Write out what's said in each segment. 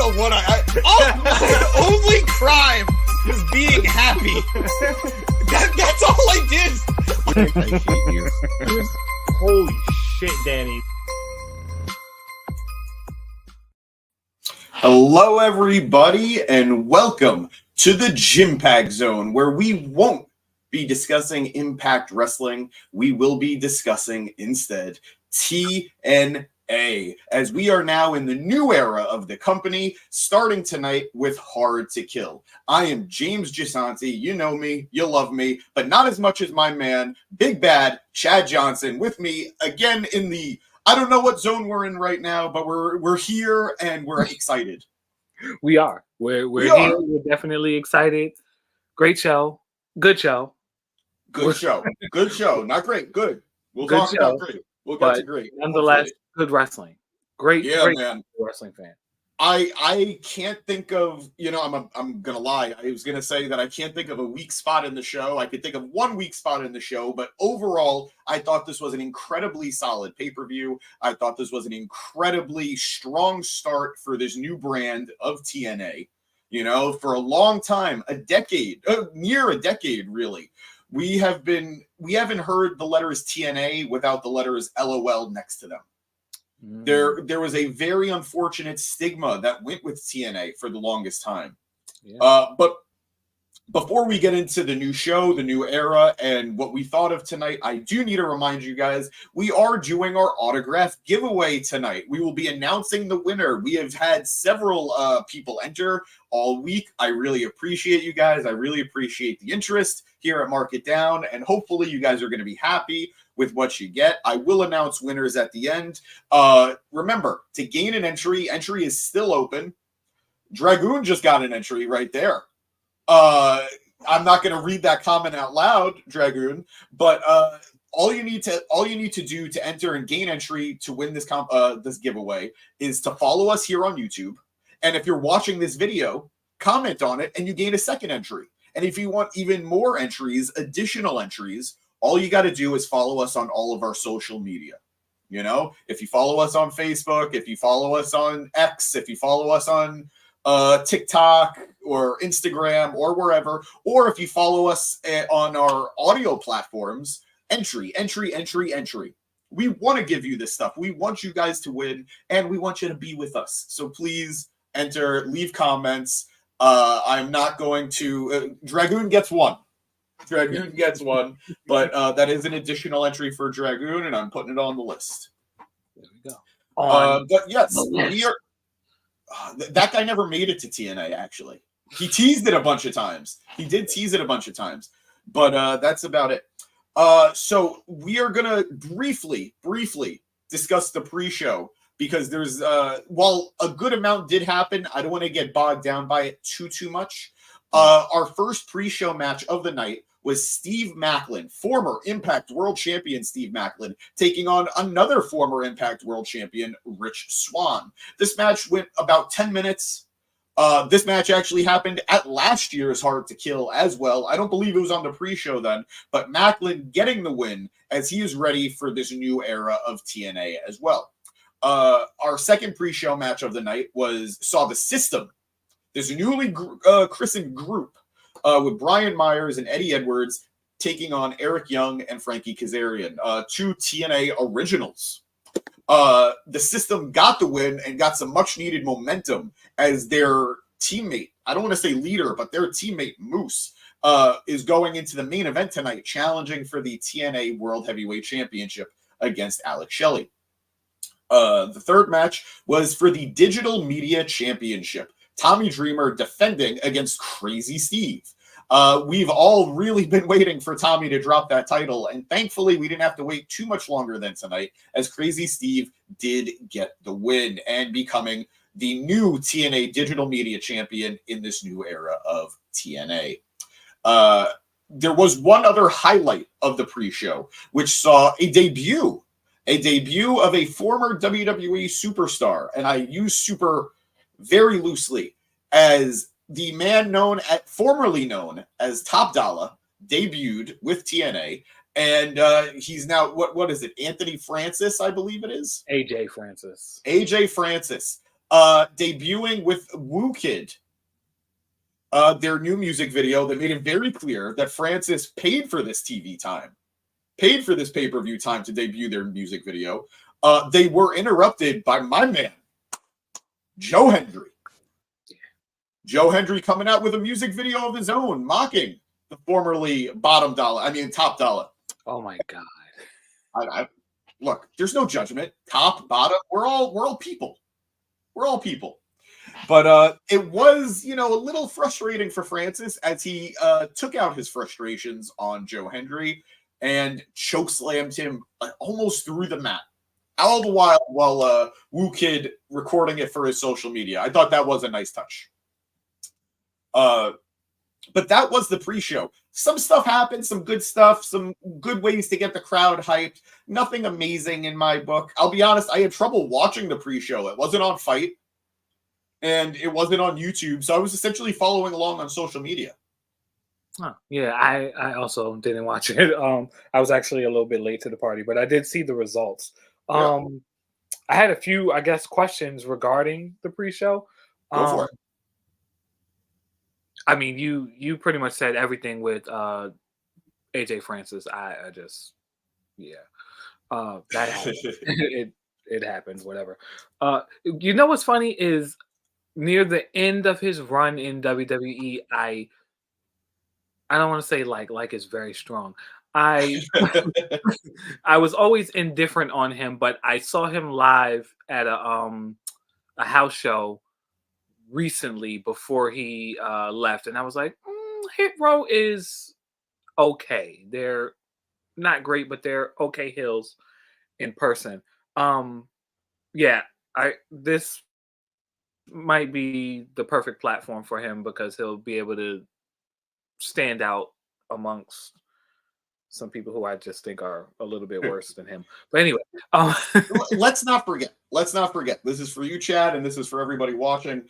know what my only crime was being happy. That's all I did. I hate you. Holy shit, Danny. Hello, everybody, and welcome to the Gym Pack Zone, where we won't be discussing Impact Wrestling. We will be discussing instead TNA, as we are now in the new era of the company, starting tonight with Hard to Kill. I am James Gisanti. You know me, you love me, but not as much as my man, Big Bad Chad Johnson, with me again in the, I don't know what zone we're in right now, but we're here and we're excited. We are. We're here. We're definitely excited. Great show. Good show. Good show. Good show. Not great. Good. We'll Good talk show, about great. We'll get to great. Nonetheless, hopefully. Good wrestling. Great, yeah, great man. wrestling fan. I can't think of, I'm gonna lie. I was gonna say that I can't think of a weak spot in the show. I could think of one weak spot in the show, but overall, I thought this was an incredibly solid pay-per-view. I thought this was an incredibly strong start for this new brand of TNA. You know, for a long time, a decade, near a decade, really. We haven't heard the letters TNA without the letters LOL next to them. There was a very unfortunate stigma that went with TNA for the longest time. Yeah. But before we get into the new show, the new era, and what we thought of tonight, I do need to remind you guys, we are doing our autograph giveaway tonight. We will be announcing the winner. We have had several people enter all week. I really appreciate you guys. I really appreciate the interest here at Mark It Down, and hopefully you guys are going to be happy with what you get. I will announce winners at the end. Remember, to gain an entry is still open. Dragoon just got an entry right there. I'm not going to read that comment out loud, Dragoon, but all you need to do to enter and gain entry to win this this giveaway is to follow us here on YouTube. And if you're watching this video, comment on it and you gain a second entry. And if you want even more entries, additional entries, all you got to do is follow us on all of our social media. You know, if you follow us on Facebook, if you follow us on X, if you follow us on TikTok or Instagram or wherever, or if you follow us on our audio platforms, entry. We want to give you this stuff. We want you guys to win, and we want you to be with us. So please enter, leave comments. I'm not going to... Dragoon gets one. Dragoon gets one, but that is an additional entry for Dragoon, and I'm putting it on the list. There we go. But yes, we are... that guy never made it to TNA, actually. He teased it a bunch of times. He did tease it a bunch of times. But that's about it. So we are going to briefly discuss the pre-show, because there's, while a good amount did happen, I don't want to get bogged down by it too much. Our first pre-show match of the night was Steve Maclin, former Impact World Champion Steve Maclin, taking on another former Impact World Champion, Rich Swann. This match went about 10 minutes. This match actually happened at last year's Hard to Kill as well. I don't believe it was on the pre-show then, but Maclin getting the win as he is ready for this new era of TNA as well. Our second pre-show match of the night saw the System, this newly christened group, with Brian Myers and Eddie Edwards taking on Eric Young and Frankie Kazarian, two TNA originals. The System got the win and got some much-needed momentum as their teammate, I don't want to say leader, but their teammate Moose is going into the main event tonight, challenging for the TNA World Heavyweight Championship against Alex Shelley. The third match was for the Digital Media Championship. Tommy Dreamer defending against Crazy Steve. We've all really been waiting for Tommy to drop that title, and thankfully we didn't have to wait too much longer than tonight, as Crazy Steve did get the win and becoming the new TNA Digital Media Champion in this new era of TNA. There was one other highlight of the pre-show, which saw a debut of a former WWE superstar, and I use super very loosely, as the man formerly known as Top Dollar debuted with TNA, and he's now, what is it, Anthony Francis, I believe it is? AJ Francis. debuting with Woo Kid, their new music video that made it very clear that Francis paid for this TV time, paid for this pay-per-view time to debut their music video. They were interrupted by my man, Joe Hendry. Joe Hendry coming out with a music video of his own, mocking the formerly Top Dollar. Oh my God. Look, there's no judgment. Top, bottom, we're all people. We're all people. But it was, a little frustrating for Francis as he took out his frustrations on Joe Hendry and chokeslammed him almost through the mat. All the while Woo Kid recording it for his social media. I thought that was a nice touch. But that was the pre-show. Some stuff happened, some good stuff, some good ways to get the crowd hyped. Nothing amazing in my book. I'll be honest, I had trouble watching the pre-show. It wasn't on Fight, and it wasn't on YouTube, so I was essentially following along on social media. Huh. Yeah, I also didn't watch it. I was actually a little bit late to the party, but I did see the results. I had a few, I guess, questions regarding the pre-show. Go for it. I mean, you pretty much said everything with AJ Francis. I just, that happened. it happened. Whatever. You know what's funny is near the end of his run in WWE, I don't want to say like is very strong. I was always indifferent on him, but I saw him live at a house show recently before he left, and I was like, Hit Row is okay. They're not great, but they're okay heels in person. This might be the perfect platform for him because he'll be able to stand out amongst some people who I just think are a little bit worse than him. But anyway, let's not forget. This is for you, Chad, and this is for everybody watching.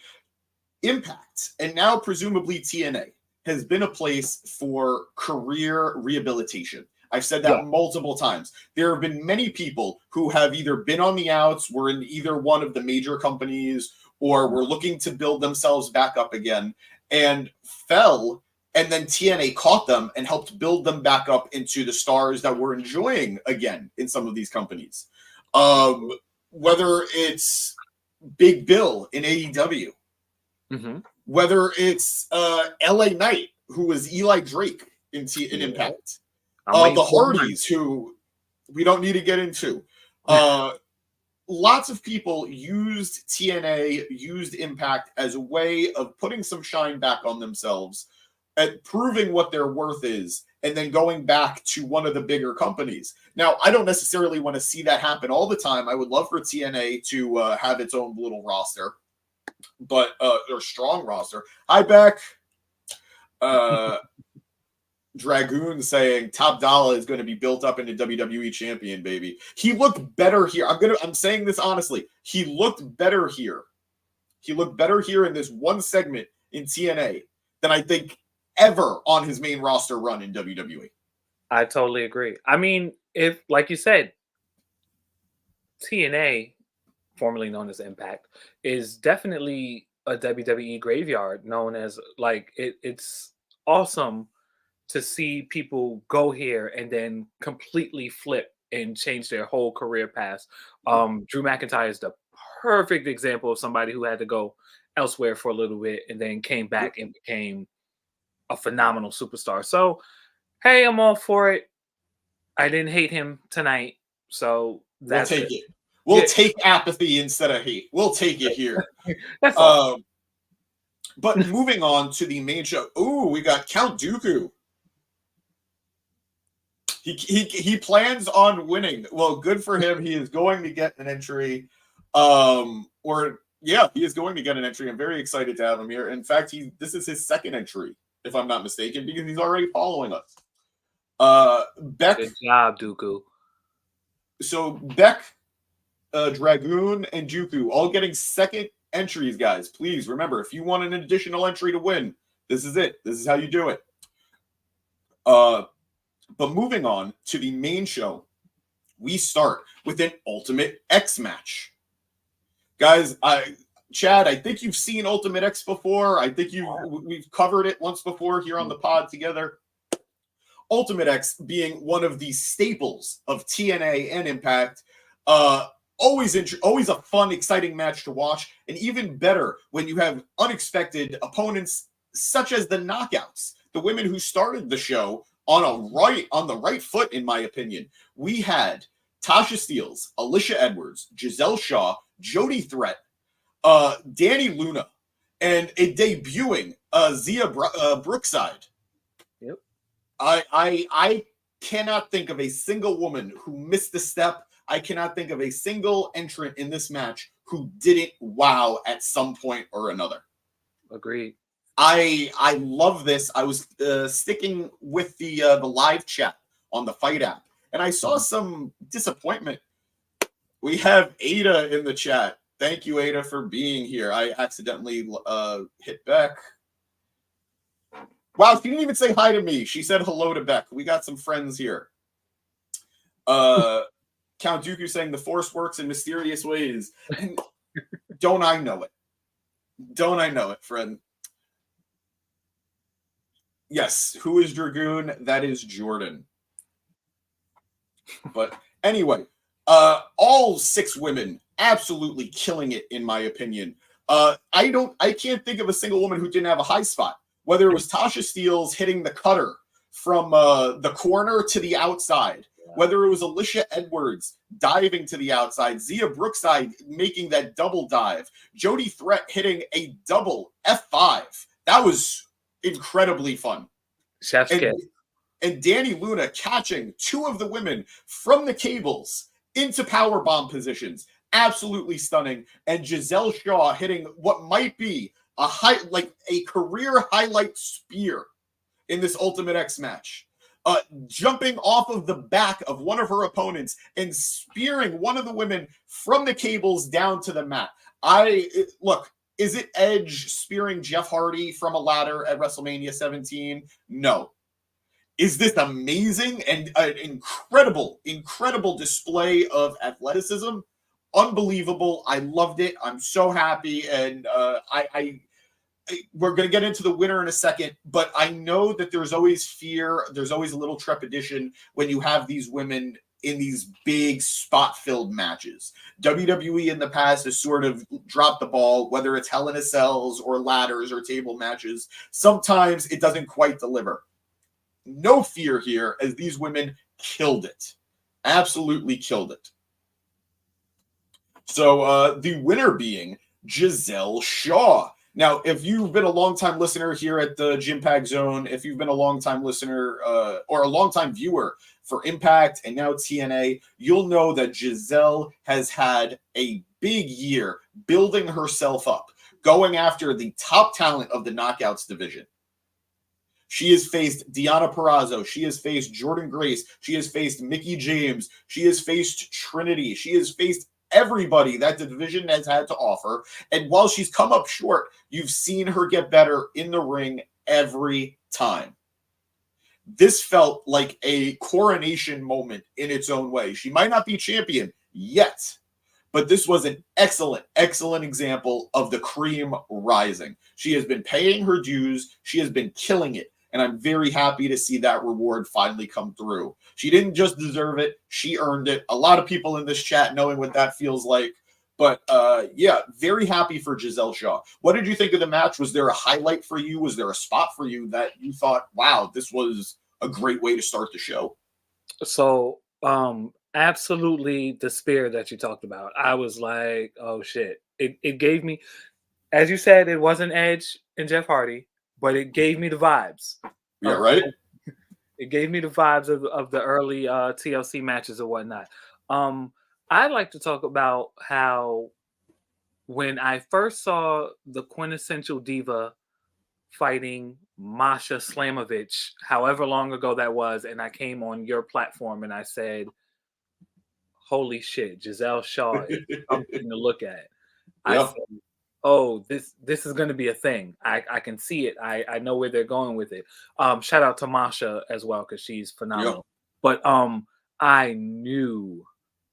Impact, and now presumably TNA, has been a place for career rehabilitation. I've said that multiple times. There have been many people who have either been on the outs, were in either one of the major companies, or were looking to build themselves back up again, and fell, and then TNA caught them and helped build them back up into the stars that we're enjoying again in some of these companies. Whether it's Big Bill in AEW, whether it's LA Knight, who was Eli Drake in Impact, the Hardys, who we don't need to get into. Lots of people used TNA, used Impact as a way of putting some shine back on themselves, at proving what their worth is, and then going back to one of the bigger companies. Now, I don't necessarily want to see that happen all the time. I would love for TNA to have its own little roster, but or strong roster. Hi, Beck. Dragoon saying Top Dollar is going to be built up into WWE champion, baby. He looked better here. I'm saying this honestly. He looked better here. He looked better here in this one segment in TNA than I think ever on his main roster run in WWE. I totally agree. I mean, if, like you said, TNA, formerly known as Impact, is definitely a WWE graveyard, known as it's awesome to see people go here and then completely flip and change their whole career path. Drew McIntyre is the perfect example of somebody who had to go elsewhere for a little bit and then came back and became a phenomenal superstar. So, hey, I'm all for it. I didn't hate him tonight, so that's we'll take it. We'll take apathy instead of hate. We'll take it here. That's all. But moving on to the main show. Ooh, we got Count Dooku. He plans on winning. Well, good for him. He is going to get an entry. He is going to get an entry. I'm very excited to have him here. In fact, this is his second entry, if I'm not mistaken, because he's already following us. Beck. Good job, Dooku. So Beck, Dragoon, and Dooku all getting second entries, guys. Please remember, if you want an additional entry to win, this is it. This is how you do it. But moving on to the main show, we start with an Ultimate X match. Guys, Chad, I think you've seen Ultimate X before. I think we've covered it once before here on the pod together. Ultimate X being one of the staples of TNA and Impact. Always a fun, exciting match to watch, and even better when you have unexpected opponents such as the Knockouts, the women who started the show on the right foot, in my opinion. We had Tasha Steelz, Alicia Edwards, Giselle Shaw, Jody Threat, Danny Luna, and a debuting Zia Brookside. Yep. I cannot think of a single woman who missed a step. I cannot think of a single entrant in this match who didn't wow at some point or another. Agreed. I love this. I was sticking with the live chat on the Fight app, and I saw some disappointment. We have Ada in the chat. Thank you, Ada, for being here. I accidentally hit Beck. Wow, she didn't even say hi to me. She said hello to Beck. We got some friends here. Count Dooku saying the Force works in mysterious ways. And don't I know it? Don't I know it, friend? Yes, who is Dragoon? That is Jordan. But anyway, all 6 women absolutely killing it, in my opinion. I can't think of a single woman who didn't have a high spot. Whether it was Tasha Steelz hitting the cutter from the corner to the outside, whether it was Alicia Edwards diving to the outside, Zia Brookside making that double dive, Jody Threat hitting a double F5. That was incredibly fun. Chef's kiss. And Danny Luna catching 2 of the women from the cables into powerbomb positions. Absolutely stunning. And Giselle Shaw hitting what might be a career highlight spear in this Ultimate X match. Jumping off of the back of one of her opponents and spearing one of the women from the cables down to the mat. Look, is it Edge spearing Jeff Hardy from a ladder at WrestleMania 17? No. Is this amazing and an incredible display of athleticism? Unbelievable. I loved it. I'm so happy. And we're going to get into the winner in a second, but I know that there's always fear. There's always a little trepidation when you have these women in these big spot-filled matches. WWE in the past has sort of dropped the ball, whether it's Hell in a Cells or ladders or table matches. Sometimes it doesn't quite deliver. No fear here, as these women killed it. Absolutely killed it. So the winner being Giselle Shaw. Now, if you've been a longtime listener here at the Jimpact Zone, if you've been a longtime listener or a longtime viewer for Impact and now TNA, you'll know that Giselle has had a big year building herself up, going after the top talent of the Knockouts division. She has faced Deonna Purrazzo. She has faced Jordynne Grace. She has faced Mickie James. She has faced Trinity. She has faced everybody that the division has had to offer. And while she's come up short, you've seen her get better in the ring every time. This felt like a coronation moment in its own way. She might not be champion yet, but this was an excellent example of the cream rising. She has been paying her dues. She has been killing it. And I'm very happy to see that reward finally come through. She didn't just deserve it. She earned it. A lot of people in this chat knowing what that feels like. But yeah, very happy for Giselle Shaw. What did you think of the match? Was there a highlight for you? Was there a spot for you that you thought, wow, this was a great way to start the show? So absolutely the spear that you talked about. I was like, oh shit. It gave me, as you said, it wasn't Edge and Jeff Hardy, but it gave me the vibes. Yeah, right? It gave me the vibes of the early TLC matches or whatnot. I'd like to talk about how when I first saw the quintessential diva fighting Masha Slamovich, however long ago that was, and I came on your platform and I said, holy shit, Giselle Shaw is something to look at. Yeah. I said, oh, this is going to be a thing. I can see it. I know where they're going with it. Shout out to Masha as well, because she's phenomenal. Yep. But I knew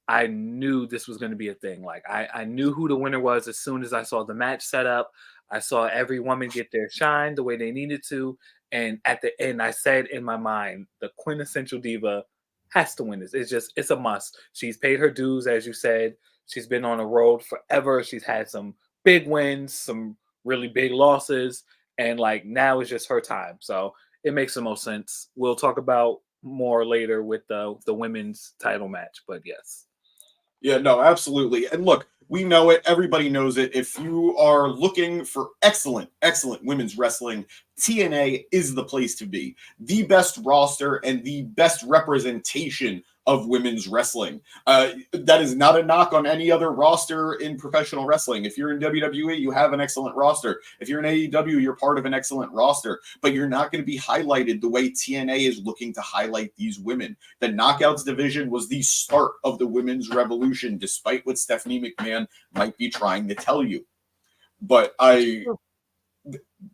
I knew this was going to be a thing. Like I knew who the winner was as soon as I saw the match set up. I saw every woman get their shine the way they needed to. And at the end, I said in my mind, the quintessential diva has to win this. It's a must. She's paid her dues, as you said. She's been on a road forever. She's had some big wins, some really big losses, and like now is just her time. So it makes the most sense. We'll talk about more later with the women's title match, but yes. Yeah, no, absolutely. And look, we know it. Everybody knows it. If you are looking for excellent, excellent women's wrestling, TNA is the place to be. The best roster and the best representation of women's wrestling. That is not a knock on any other roster in professional wrestling. If you're in WWE, you have an excellent roster. If you're in AEW, you're part of an excellent roster, but you're not going to be highlighted the way TNA is looking to highlight these women. The Knockouts division was the start of the women's revolution, despite what Stephanie McMahon might be trying to tell you. But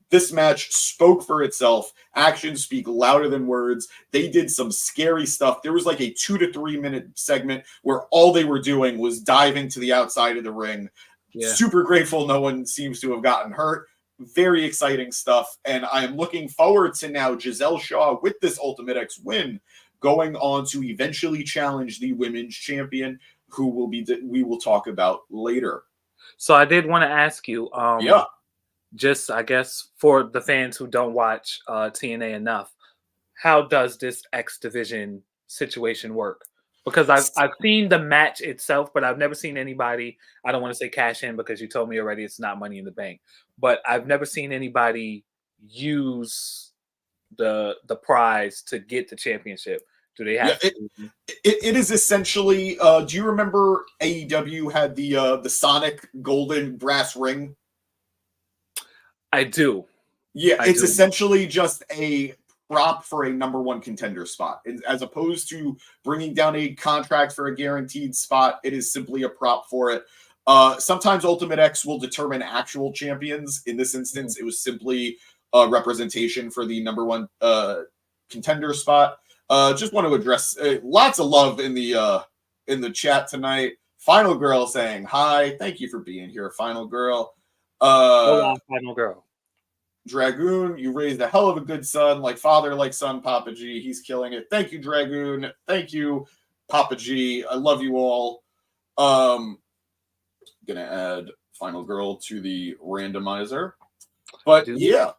this match spoke for itself. Actions speak louder than words. They did some scary stuff. There was like a 2 to 3 minute segment where all they were doing was diving to the outside of the ring. Yeah. Super grateful no one seems to have gotten hurt. Very exciting stuff. And I am looking forward to now Giselle Shaw with this Ultimate X win going on to eventually challenge the women's champion, who we will talk about later. So I did want to ask you, just I guess for the fans who don't watch TNA enough, how does this X Division situation work? Because I've seen the match itself, but I've never seen anybody. I don't want to say cash in because you told me already it's not Money in the Bank, but I've never seen anybody use the prize to get the championship. Do they have? Yeah, it is essentially. Do you remember AEW had the Sonic golden brass ring? I do. Yeah, it's essentially just a prop for a number one contender spot. As opposed to bringing down a contract for a guaranteed spot, it is simply a prop for it. Sometimes Ultimate X will determine actual champions. In this instance, it was simply a representation for the number one contender spot. Just want to address lots of love in the chat tonight. Final Girl saying hi. Thank you for being here, Final Girl. Hello, Final Girl. Dragoon, you raised a hell of a good son, like father, like son, Papa G. He's killing it. Thank you, Dragoon. Thank you, Papa G. I love you all. Gonna add Final Girl to the randomizer. But yeah.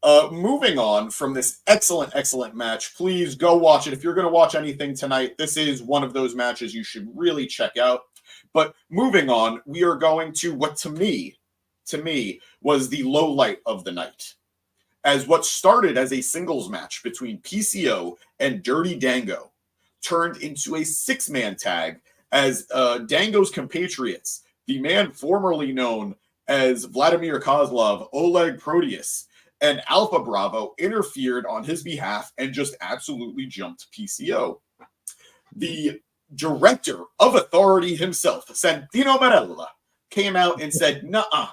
Moving on from this excellent match, please go watch it. If you're going to watch anything tonight, this is one of those matches you should really check out. But moving on, we are going to what to me was the low light of the night. As what started as a singles match between PCO and Dirty Dango turned into a 6-man tag as Dango's compatriots, the man formerly known as Vladimir Kozlov, Oleg Proteus, and Alpha Bravo interfered on his behalf and just absolutely jumped PCO. The director of Authority himself, Santino Marella, came out and said, "Nuh-uh,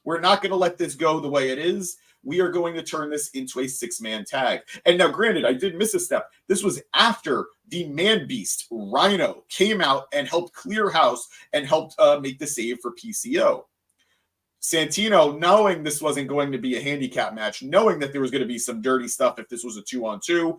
we're not going to let this go the way it is. We are going to turn this into a 6-man tag." And now, granted, I did miss a step. This was after the man beast, Rhino, came out and helped clear house and helped make the save for PCO. Santino, knowing this wasn't going to be a handicap match, knowing that there was going to be some dirty stuff if this was a 2-on-2,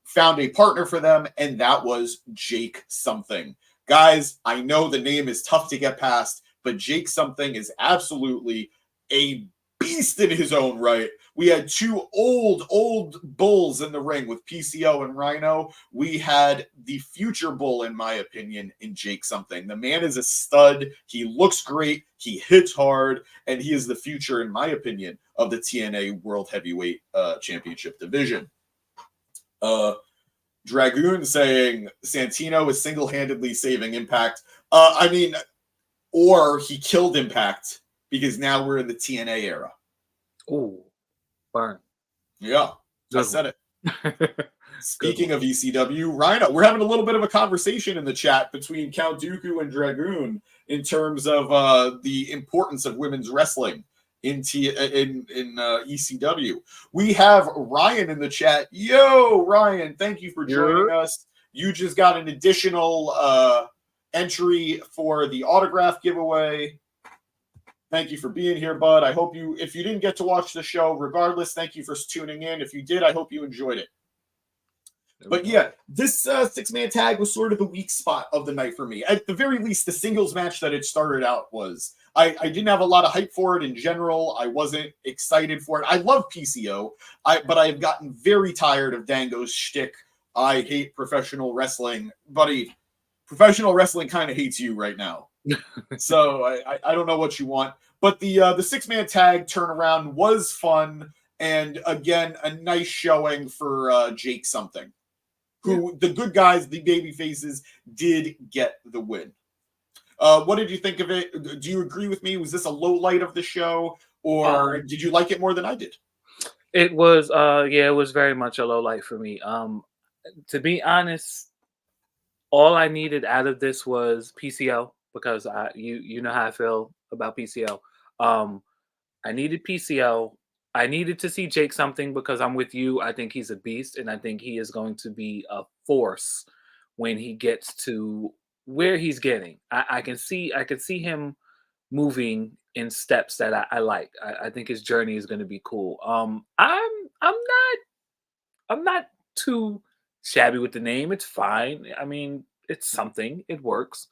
found a partner for them, and that was Jake Something. Guys, I know the name is tough to get past, but Jake Something is absolutely a beast in his own right. We had two old bulls in the ring with PCO and Rhino. We had the future bull, in my opinion, in Jake Something. The man is a stud. He looks great. He hits hard, and he is the future, in my opinion, of the TNA World Heavyweight Championship division. Dragoon saying Santino is single-handedly saving Impact. Or he killed Impact, because now we're in the TNA era. Ooh, burn. Yeah, I said it. Speaking of ECW, Rhino, we're having a little bit of a conversation in the chat between Count Dooku and Dragoon in terms of the importance of women's wrestling in ECW. We have Ryan in the chat. Yo, Ryan, thank you for joining us. You just got an additional entry for the autograph giveaway. Thank you for being here, bud. I hope you, if you didn't get to watch the show, regardless, thank you for tuning in. If you did, I hope you enjoyed it. But yeah, this six-man tag was sort of the weak spot of the night for me. At the very least, the singles match that it started out was. I didn't have a lot of hype for it in general. I wasn't excited for it. I love PCO, but I've gotten very tired of Dango's shtick. I hate professional wrestling. Buddy, professional wrestling kind of hates you right now. So I don't know what you want. But the six-man tag turnaround was fun. And again, a nice showing for Jake something. Who the good guys, the baby faces, did get the win. What did you think of it? Do you agree with me? Was this a low light of the show, or did you like it more than I did? It was, it was very much a low light for me. To be honest, all I needed out of this was PCO because you know how I feel about PCO. I needed PCO. I needed to see Jake something because I'm with you. I think he's a beast, and I think he is going to be a force when he gets to where he's getting. I can see him moving in steps that I like. I think his journey is going to be cool. I'm not too shabby with the name. It's fine. I mean, it's something. It works.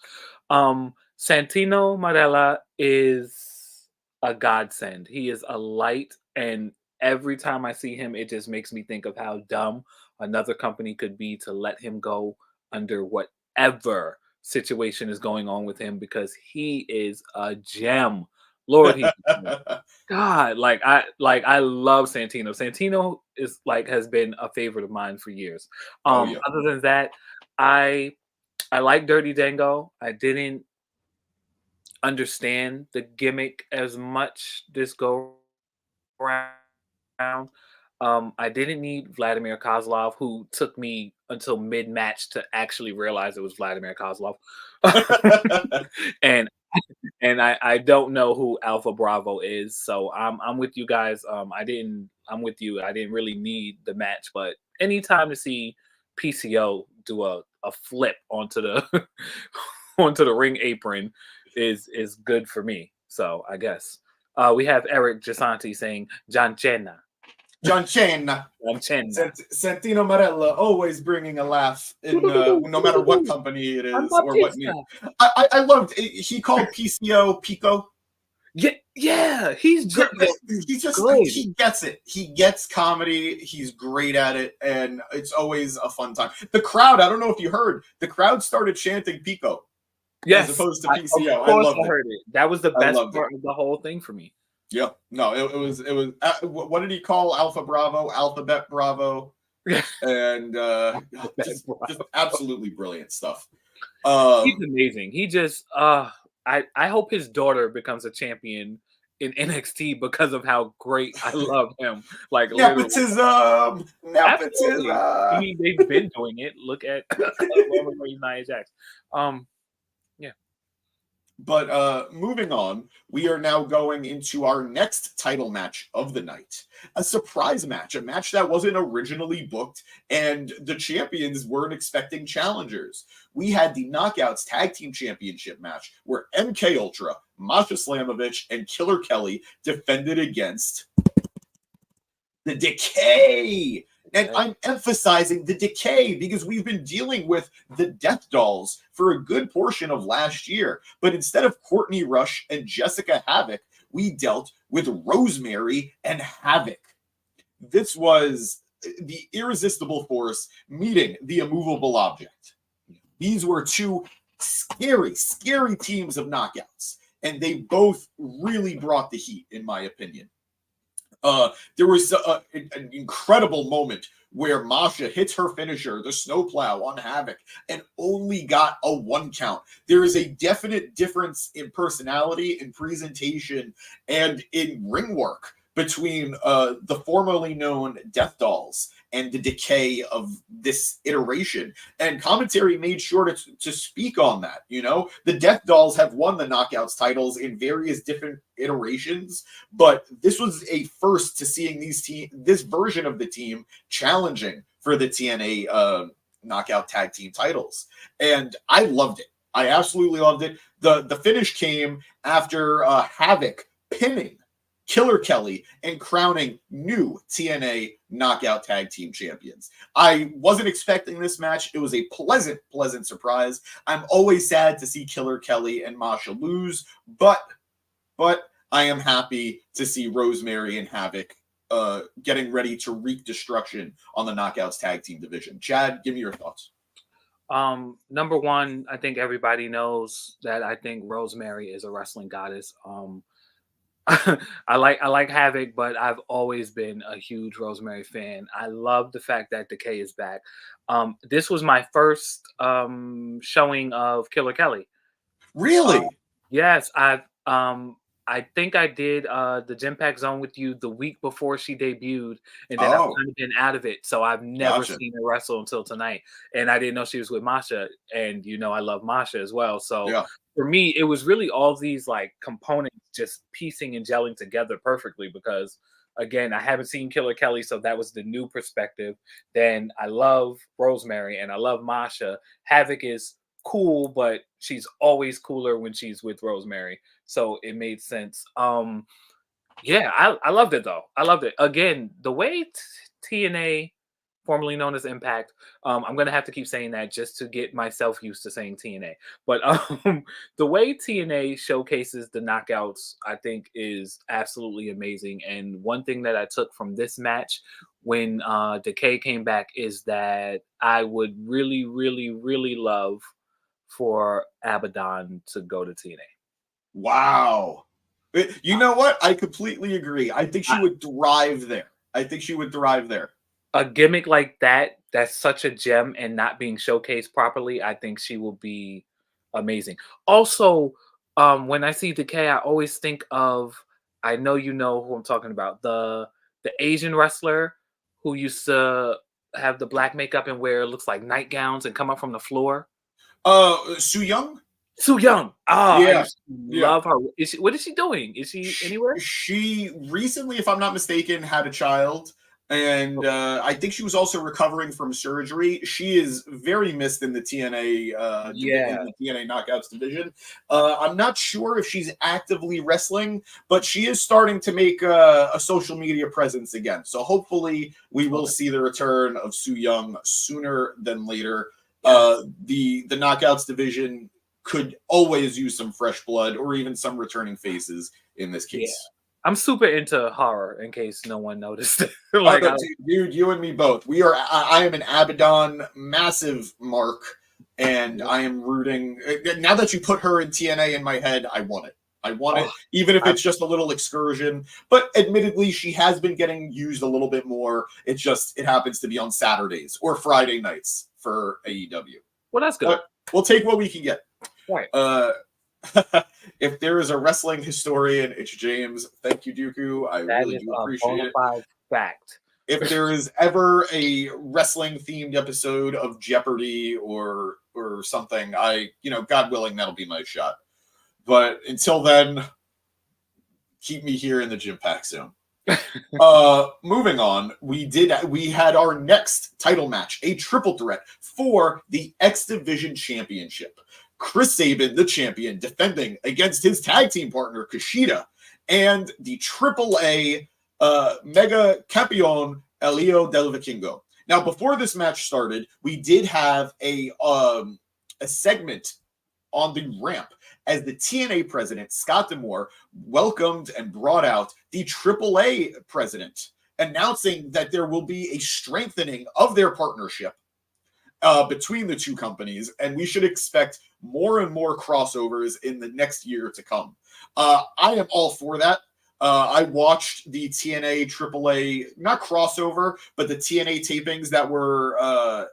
Santino Marella is a godsend. He is a light, and every time I see him, it just makes me think of how dumb another company could be to let him go under whatever situation is going on with him because he is a gem. Lord, God, I love Santino. Santino is has been a favorite of mine for years. Other than that, I like Dirty Dango. I didn't understand the gimmick as much this go around. I didn't need Vladimir Kozlov, who took me until mid-match to actually realize it was Vladimir Kozlov. and I don't know who Alpha Bravo is, so I'm with you guys. I'm with you. I didn't really need the match, but anytime to see PCO do a flip onto the onto the ring apron is good for me. So I guess we have Eric Gisanti saying John Cena. Santino Marella always bringing a laugh in no matter what company it is or what name. I loved it. He called PCO Pico. Yeah, he's good. He gets it. He gets comedy. He's great at it, and it's always a fun time. The crowd, I don't know if you heard, the crowd started chanting Pico. Yes, as opposed to PCO. Of course I heard it. That was the best part of the whole thing for me. Yeah, no, it was. What did he call Alpha Bravo? Alphabet Bravo, and just absolutely brilliant stuff. He's amazing. He just, I hope his daughter becomes a champion in NXT because of how great I love him. Nepotism. I mean, they've been doing it. Look at Nia Jax. Yeah. But moving on, we are now going into our next title match of the night. A surprise match, a match that wasn't originally booked, and the champions weren't expecting challengers. We had the Knockouts Tag Team Championship match, where MK Ultra, Masha Slamovich, and Killer Kelly defended against the Decay. And I'm emphasizing the Decay because we've been dealing with the Death Dolls for a good portion of last year. But instead of Courtney Rush and Jessica Havoc, we dealt with Rosemary and Havoc. This was the irresistible force meeting the immovable object. These were two scary, scary teams of knockouts. And they both really brought the heat, in my opinion. There was an incredible moment where Masha hits her finisher, the snowplow on Havoc, and only got a 1 count. There is a definite difference in personality, in presentation, and in ring work between the formerly known Death Dolls and the Decay of this iteration. And commentary made sure to speak on that. You know, the Death Dolls have won the Knockouts titles in various different iterations, but this was a first to seeing this version of the team challenging for the TNA Knockout Tag Team titles. And I loved it. I absolutely loved it. The finish came after Havoc pinning Killer Kelly and crowning new TNA Knockout Tag Team Champions. I wasn't expecting this match. It was a pleasant surprise. I'm always sad to see Killer Kelly and Masha lose, but I am happy to see Rosemary and Havoc getting ready to wreak destruction on the Knockouts Tag Team division. Chad, give me your thoughts. Number one, I think everybody knows that I think Rosemary is a wrestling goddess. I like Havoc, but I've always been a huge Rosemary fan. I love the fact that Decay is back. This was my first showing of Killer Kelly. Really? Yes, I think I did the Gym Pack Zone with you the week before she debuted, and then I've kind of been out of it. So I've never seen her wrestle until tonight. And I didn't know she was with Masha. And I love Masha as well. So for me, it was really all these like components just piecing and gelling together perfectly because again, I haven't seen Killer Kelly, so that was the new perspective. Then I love Rosemary and I love Masha. Havoc is cool, but she's always cooler when she's with Rosemary. So it made sense. Yeah, I loved it though. I loved it. Again, the way TNA, formerly known as Impact, I'm gonna have to keep saying that just to get myself used to saying TNA. But the way TNA showcases the knockouts, I think, is absolutely amazing. And one thing that I took from this match when Decay came back is that I would really, really, really love for Abaddon to go to TNA. Wow. You know what? I completely agree. I think she would thrive there. A gimmick like that's such a gem and not being showcased properly, I think she will be amazing. Also, when I see Decay, I always think of, I know you know who I'm talking about, the Asian wrestler who used to have the black makeup and wear looks like nightgowns and come up from the floor. Su Yung? Su Yung. Oh, yeah. I love her. What is she doing? Is she anywhere? She recently, if I'm not mistaken, had a child. And I think she was also recovering from surgery. She is very missed in the TNA, in the TNA Knockouts division. I'm not sure if she's actively wrestling, but she is starting to make a social media presence again. So hopefully we will see the return of Su Yung sooner than later. The Knockouts division could always use some fresh blood or even some returning faces in this case. Yeah. I'm super into horror, in case no one noticed. Dude, you and me both. I am an Abaddon massive mark, and I am rooting. Now that you put her in TNA in my head, I want it. I want it, even if it's just a little excursion. But admittedly, she has been getting used a little bit more. It happens to be on Saturdays or Friday nights for AEW. Well, that's good. But we'll take what we can get. Right. If there is a wrestling historian, it's James. Thank you, Dooku. I really do appreciate it. Fact. If there is ever a wrestling themed episode of Jeopardy or something, God willing, that'll be my shot. But until then, keep me here in the Gym Pack Zone. Moving on, we had our next title match, a triple threat for the X Division Championship. Chris Sabin, the champion, defending against his tag team partner, Kushida, and the AAA Mega Campeon, Elio Del Vikingo. Now, before this match started, we did have a segment on the ramp as the TNA president, Scott D'Amore, welcomed and brought out the AAA president, announcing that there will be a strengthening of their partnership between the two companies, and we should expect more and more crossovers in the next year to come. I am all for that. I watched the TNA AAA, not crossover, but the TNA tapings that were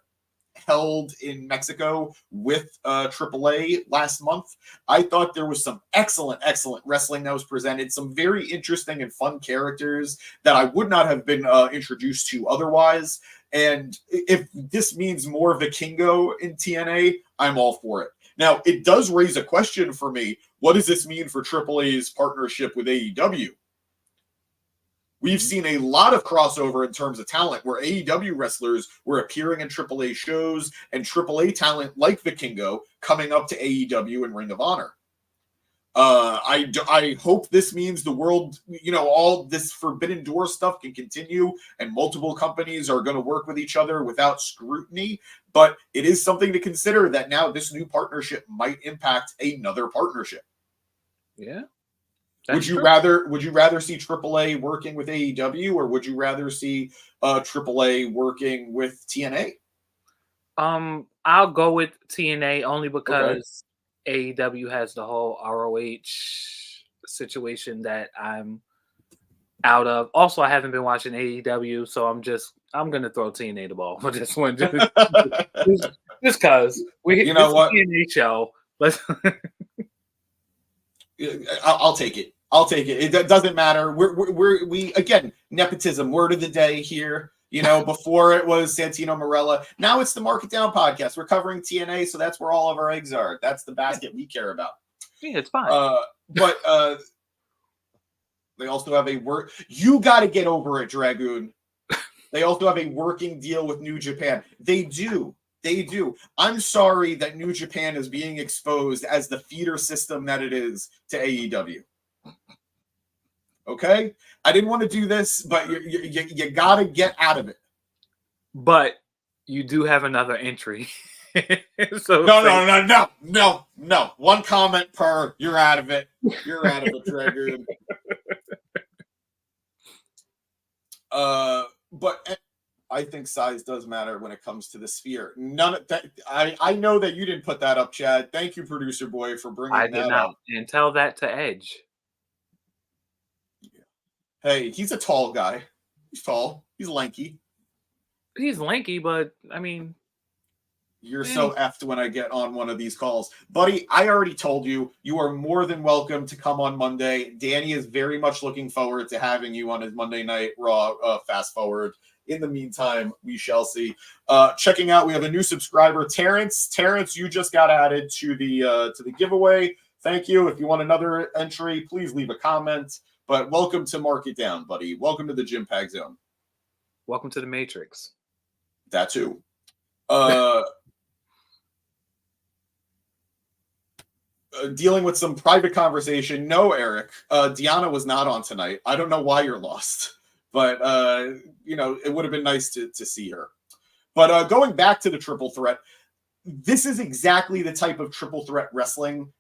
held in Mexico with AAA last month. I thought there was some excellent wrestling that was presented, some very interesting and fun characters that I would not have been introduced to otherwise. And if this means more Vikingo in TNA, I'm all for it. Now, it does raise a question for me. What does this mean for AAA's partnership with AEW? We've seen a lot of crossover in terms of talent where AEW wrestlers were appearing in AAA shows and AAA talent like Vikingo coming up to AEW and Ring of Honor. I hope this means the world, all this Forbidden Door stuff can continue and multiple companies are going to work with each other without scrutiny. But it is something to consider that now this new partnership might impact another partnership. Yeah. Would you rather see AAA working with AEW, or would you rather see AAA working with TNA? I'll go with TNA only because AEW has the whole ROH situation that I'm out of. Also, I haven't been watching AEW, so I'm gonna throw TNA the ball for this one, just because we what TNA show. Let's. I'll take it. It doesn't matter. We again, nepotism, word of the day here. Before it was Santino Marella. Now it's the Mark It Down podcast. We're covering TNA, so that's where all of our eggs are. That's the basket we care about. Yeah, it's fine. But they also have a work. You got to get over it, Dragoon. They also have a working deal with New Japan. They do. I'm sorry that New Japan is being exposed as the feeder system that it is to AEW. Okay? I didn't want to do this, but you got to get out of it. But you do have another entry. So No. One comment per. You're out of it. You're out of it, Dragoon. But I think size does matter when it comes to the sphere. None of that. I know that you didn't put that up, Chad. Thank you, producer boy, for bringing that up. I did not. And tell that to Edge. Hey, he's a tall guy. He's tall. He's lanky. He's lanky, but I mean, you're so effed when I get on one of these calls, buddy. I already told you are more than welcome to come on Monday. Danny is very much looking forward to having you on his Monday Night Raw fast forward. In the meantime, we shall see. Checking out, we have a new subscriber, Terrence. Terrence, you just got added to the giveaway. Thank you. If you want another entry, please leave a comment. But welcome to Mark It Down, buddy. Welcome to the Gym Pack Zone. Welcome to the Matrix. That too. Dealing with some private conversation. No, Eric. Deanna was not on tonight. I don't know why you're lost. But, it would have been nice to see her. But going back to the triple threat, this is exactly the type of triple threat wrestling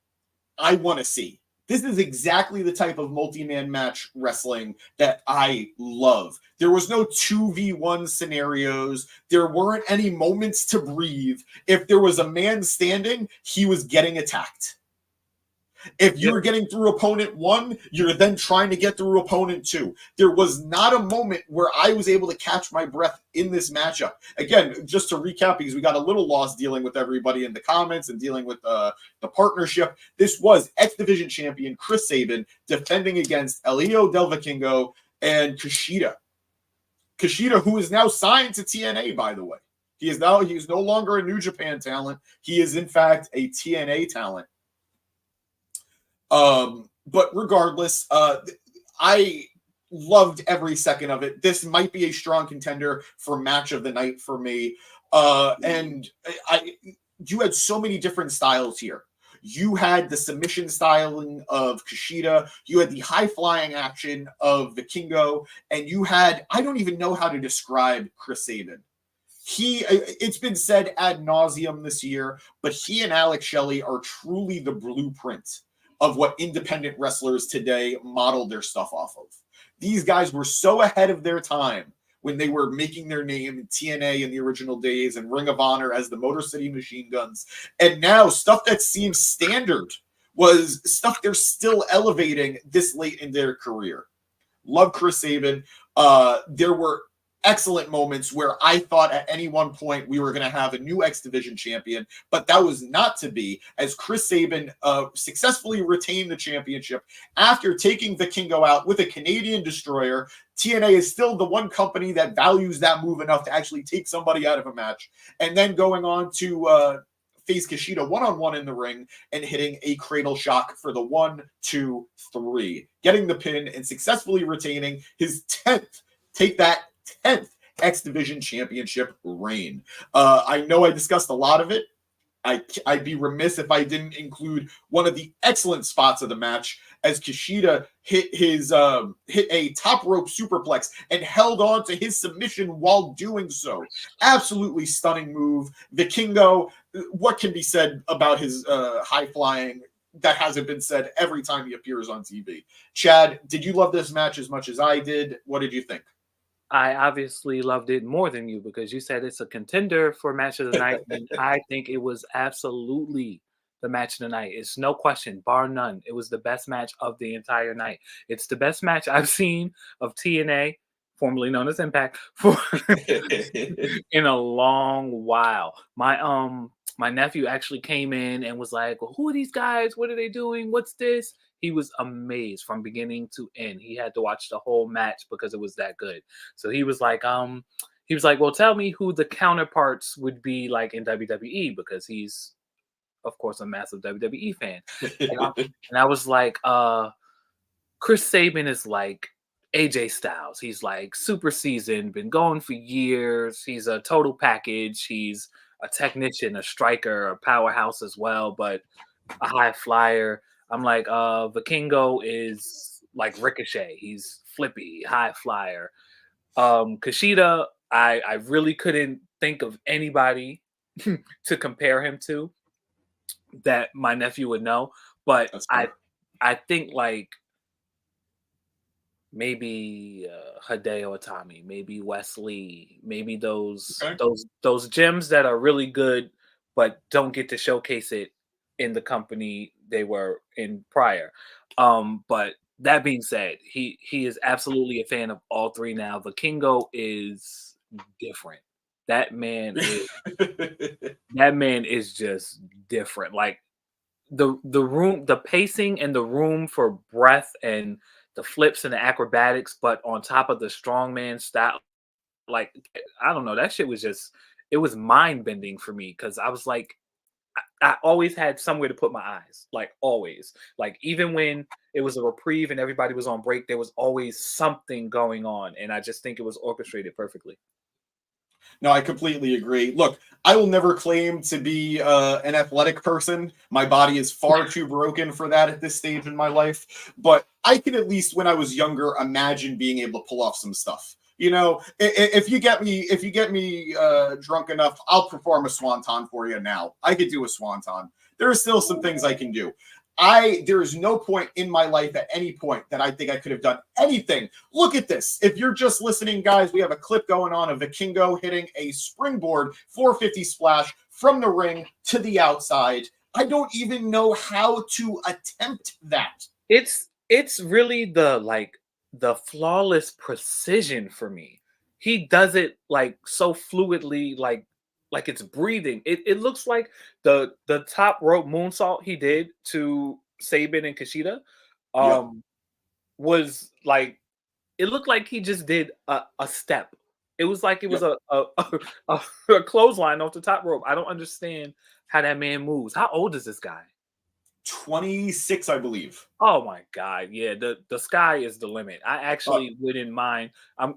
I want to see. This is exactly the type of multi-man match wrestling that I love. There was no 2v1 scenarios. There weren't any moments to breathe. If there was a man standing, he was getting attacked. If you were getting through opponent 1, you're then trying to get through opponent 2. There was not a moment where I was able to catch my breath in this matchup. Again, just to recap, because we got a little lost dealing with everybody in the comments and dealing with the partnership. This was X Division champion Chris Sabin defending against Elio Del Vikingo and Kushida. Kushida, who is now signed to TNA, by the way. He is no longer a New Japan talent. He is, in fact, a TNA talent. But regardless, I loved every second of it. This might be a strong contender for match of the night for me. And you had so many different styles here. You had the submission styling of Kushida. You had the high-flying action of Vikingo. And you had, I don't even know how to describe Chris Sabin. It's been said ad nauseum this year, but he and Alex Shelley are truly the blueprint of what independent wrestlers today model their stuff off of. These guys were so ahead of their time when they were making their name in TNA in the original days and Ring of Honor as the Motor City Machine Guns. And now stuff that seems standard was stuff they're still elevating this late in their career. Love Chris Sabin. There were excellent moments where I thought at any one point we were going to have a new X Division champion, but that was not to be, as Chris Sabin successfully retained the championship after taking Vikingo out with a Canadian destroyer. TNA is still the one company that values that move enough to actually take somebody out of a match, and then going on to face Kushida one-on-one in the ring and hitting a cradle shock for the 1, 2, 3, getting the pin and successfully retaining his 10th, take that, 10th X Division Championship reign. I know I discussed a lot of it. I'd be remiss if I didn't include one of the excellent spots of the match as Kushida hit a top rope superplex and held on to his submission while doing so. Absolutely stunning move. Vikingo, what can be said about his high flying that hasn't been said every time he appears on TV? Chad, did you love this match as much as I did? What did you think? I obviously loved it more than you because you said it's a contender for match of the night, and I think it was absolutely the match of the night. It's no question, bar none. It was the best match of the entire night. It's the best match I've seen of TNA, formerly known as Impact, for in a long while. My nephew actually came in and was like, well, who are these guys? What are they doing? What's this? He was amazed from beginning to end. He had to watch the whole match because it was that good. So he was like, well, tell me who the counterparts would be like in WWE, because he's, of course, a massive WWE fan. And I was like, Chris Sabin is like AJ Styles. He's like super seasoned, been going for years. He's a total package. He's a technician, a striker, a powerhouse as well, but a high flyer. I'm like, Vikingo is like Ricochet. He's flippy, high flyer. Kushida, I really couldn't think of anybody to compare him to that my nephew would know. But I think like maybe Hideo Itami, maybe Wesley, maybe those gems that are really good but don't get to showcase it in the company they were in prior. But that being said, he is absolutely a fan of all three now. Vikingo is different. That man is just different. Like the room, the pacing and the room for breath and the flips and the acrobatics, but on top of the strongman style, like I don't know, that shit was just, it was mind bending for me because I was like, I always had somewhere to put my eyes, like always. Like even when it was a reprieve and everybody was on break, there was always something going on, and I just think it was orchestrated perfectly. No, I completely agree. Look, I will never claim to be an athletic person. My body is far too broken for that at this stage in my life. But I can at least, when I was younger, imagine being able to pull off some stuff. You know, if you get me drunk enough, I'll perform a swanton for you now. I could do a swanton. There are still some things I can do. There is no point in my life at any point that I think I could have done anything. Look at this. If you're just listening, guys, we have a clip going on of Vikingo hitting a springboard 450 splash from the ring to the outside. I don't even know how to attempt that. It's really the flawless precision for me. He does it like so fluidly, like it's breathing. It looks like the top rope moonsault he did to Sabin and Kushida was like, it looked like he just did a step. It was like it was a clothesline off the top rope. I don't understand how that man moves. How old is this guy? 26, I believe. Oh my God. Yeah, the sky is the limit. I actually wouldn't mind. I'm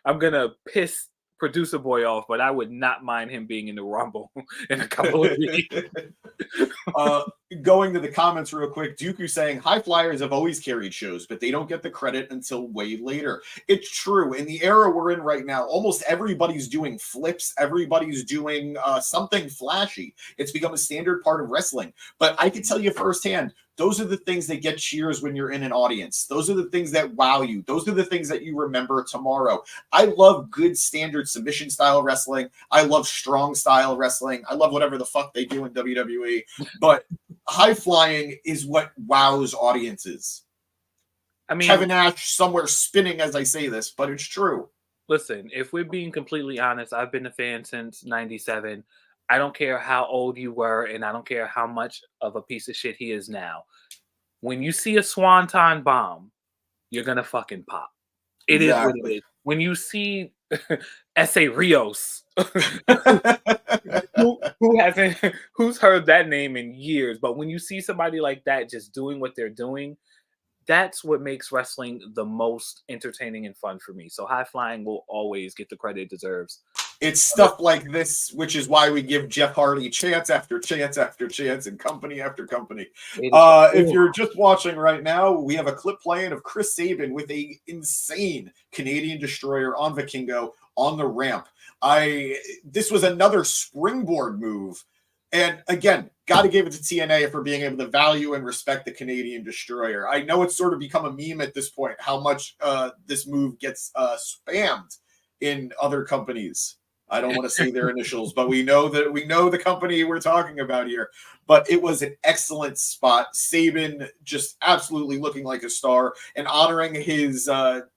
gonna piss producer boy off, but I would not mind him being in the Rumble in a couple of weeks. Going to the comments real quick, Dooku saying high flyers have always carried shows, but they don't get the credit until way later. It's true. In the era we're in right now, almost everybody's doing flips. Everybody's doing something flashy. It's become a standard part of wrestling. But I can tell you firsthand, those are the things that get cheers when you're in an audience. Those are the things that wow you. Those are the things that you remember tomorrow. I love good standard submission style wrestling. I love strong style wrestling. I love whatever the fuck they do in WWE. But high flying is what wows audiences. I mean, Kevin Nash somewhere spinning as I say this, but it's true. Listen, if we're being completely honest, I've been a fan since '97. I don't care how old you were, and I don't care how much of a piece of shit he is now. When you see a swanton bomb, you're gonna fucking pop. It is what it is. When you see Essa Rios. Who hasn't who's heard that name in years? But when you see somebody like that just doing what they're doing, that's what makes wrestling the most entertaining and fun for me. So High Flying will always get the credit it deserves. It's stuff like this, which is why we give Jeff Hardy chance after chance after chance and company after company. If you're just watching right now, we have a clip playing of Chris Sabin with a insane Canadian Destroyer on Vikingo on the ramp. This was another springboard move. And again, got to give it to TNA for being able to value and respect the Canadian Destroyer. I know it's sort of become a meme at this point, how much this move gets spammed in other companies. I don't want to say their initials, but we know the company we're talking about here. But it was an excellent spot. Sabin just absolutely looking like a star and honoring his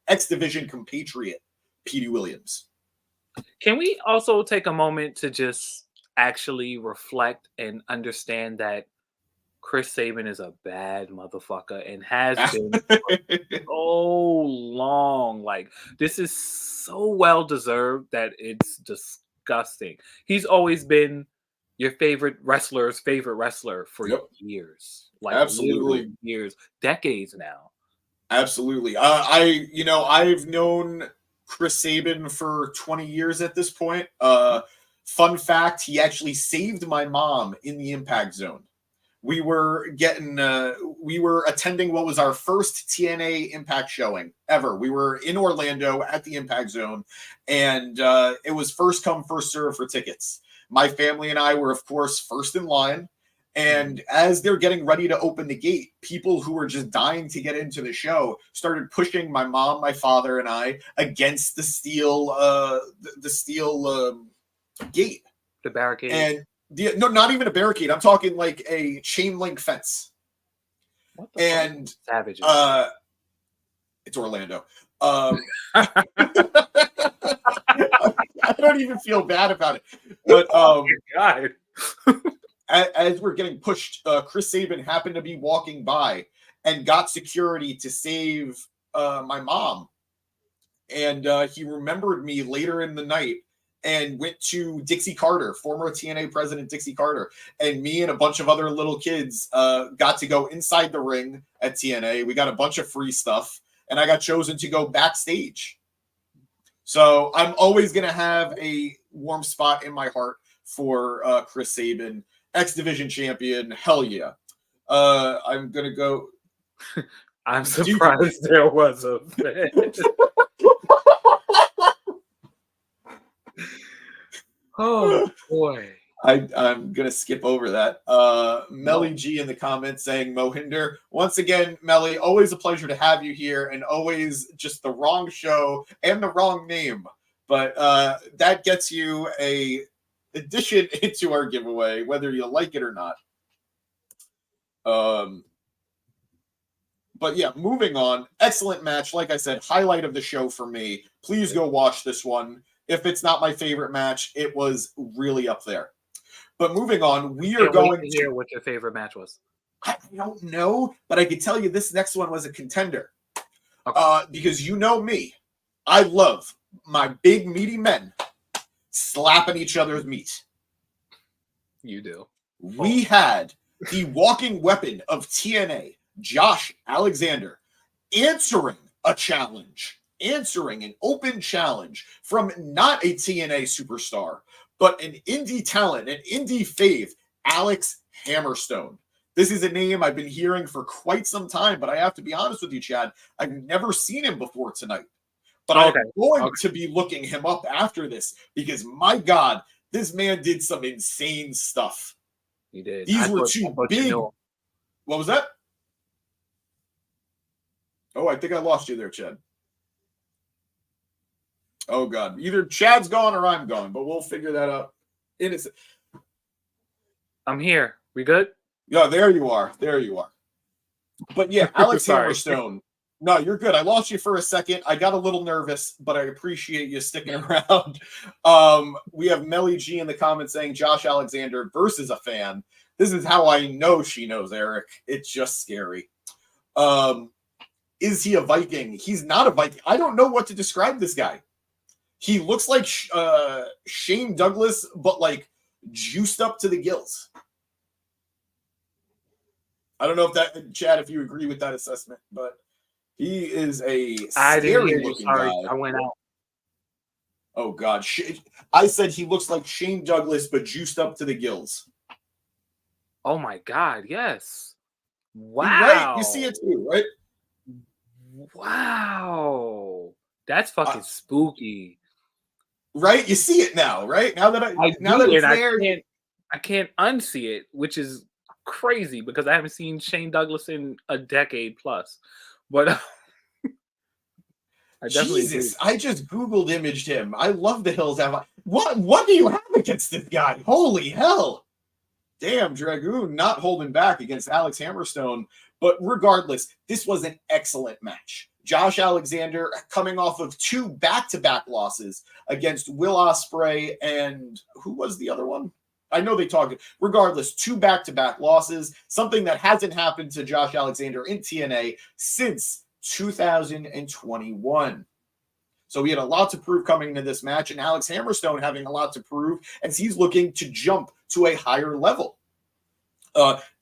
X Division compatriot, Petey Williams. Can we also take a moment to just actually reflect and understand that Chris Sabin is a bad motherfucker and has been for so long. Like, this is so well deserved that it's disgusting. He's always been your favorite wrestler's favorite wrestler for years. Like, absolutely years, decades now. Absolutely. I've known Chris Sabin for 20 years at this point. Fun fact, he actually saved my mom in the Impact Zone. We were attending what was our first TNA Impact showing ever. We were in Orlando at the Impact Zone, and it was first come, first serve for tickets. My family and I were, of course, first in line. And as they're getting ready to open the gate, people who were just dying to get into the show started pushing my mom, my father, and I against the steel gate, the barricade, and no, not even a barricade. I'm talking like a chain link fence. What the fuck? Savage. It's Orlando. I don't even feel bad about it, but oh my God. As we're getting pushed, Chris Sabin happened to be walking by and got security to save my mom. And he remembered me later in the night and went to Dixie Carter, former TNA president Dixie Carter, and me and a bunch of other little kids got to go inside the ring at TNA. We got a bunch of free stuff, and I got chosen to go backstage. So I'm always going to have a warm spot in my heart for Chris Sabin. X Division champion, hell yeah. I'm gonna go. I'm surprised there was a fan. Oh boy. I'm gonna skip over that. Melly G in the comments saying Mohinder. Once again, Melly, always a pleasure to have you here, and always just the wrong show and the wrong name. But that gets you a addition into our giveaway, whether you like it or not. But yeah, moving on. Excellent match. Like I said, highlight of the show for me. Please go watch this one. If it's not my favorite match, it was really up there. But moving on, we are going to hear what your favorite match was. I don't know, but I can tell you this next one was a contender. Okay. Because you know me. I love my big meaty men slapping each other's meat. You do. We had the walking weapon of TNA, Josh Alexander, answering an open challenge from not a TNA superstar, but an indie talent, an indie fave, Alex Hammerstone. This is a name I've been hearing for quite some time, but I have to be honest with you, Chad, I've never seen him before tonight. But I'm going to be looking him up after this because, my God, this man did some insane stuff. He did. These were two big. What was that? Oh, I think I lost you there, Chad. Oh, God. Either Chad's gone or I'm gone, but we'll figure that out. I'm here. We good? Yeah, there you are. There you are. But yeah, Alex Hammerstone. No, you're good. I lost you for a second. I got a little nervous, but I appreciate you sticking around. We have Melly G in the comments saying Josh Alexander versus a fan. This is how I know she knows Eric. It's just scary. Is he a Viking? He's not a Viking. I don't know what to describe this guy. He looks like Shane Douglas, but like juiced up to the gills. I don't know if that, Chad, if you agree with that assessment, but he is a scary looking guy. I went out. Oh God, I said he looks like Shane Douglas, but juiced up to the gills. Oh my God, yes. Wow. Right? You see it too, right? Wow. That's fucking spooky. Right? You see it now, right? Now that it's there. I can't unsee it, which is crazy because I haven't seen Shane Douglas in a decade plus. But I definitely Jesus, I just Googled imaged him. I love the Hills. What do you have against this guy? Holy hell. Damn, Dragoon not holding back against Alex Hammerstone. But regardless, this was an excellent match. Josh Alexander coming off of 2 back-to-back losses against Will Ospreay and who was the other one? I know they talked. Regardless, 2 back-to-back losses, something that hasn't happened to Josh Alexander in TNA since 2021. So he had a lot to prove coming into this match, and Alex Hammerstone having a lot to prove as he's looking to jump to a higher level.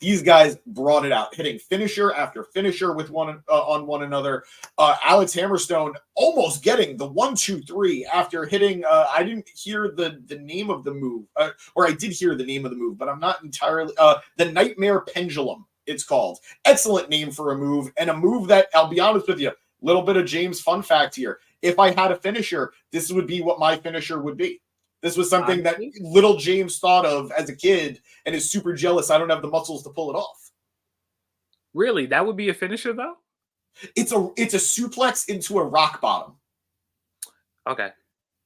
These guys brought it out, hitting finisher after finisher with on one another. Alex Hammerstone almost getting the 1-2-3 after hitting. I didn't hear the name of the move, or I did hear the name of the move, but I'm not entirely. The Nightmare Pendulum, it's called. Excellent name for a move, and a move that, I'll be honest with you, little bit of James fun fact here. If I had a finisher, this would be what my finisher would be. This was something that little James thought of as a kid and is super jealous I don't have the muscles to pull it off. Really? That would be a finisher, though? It's a suplex into a rock bottom. Okay.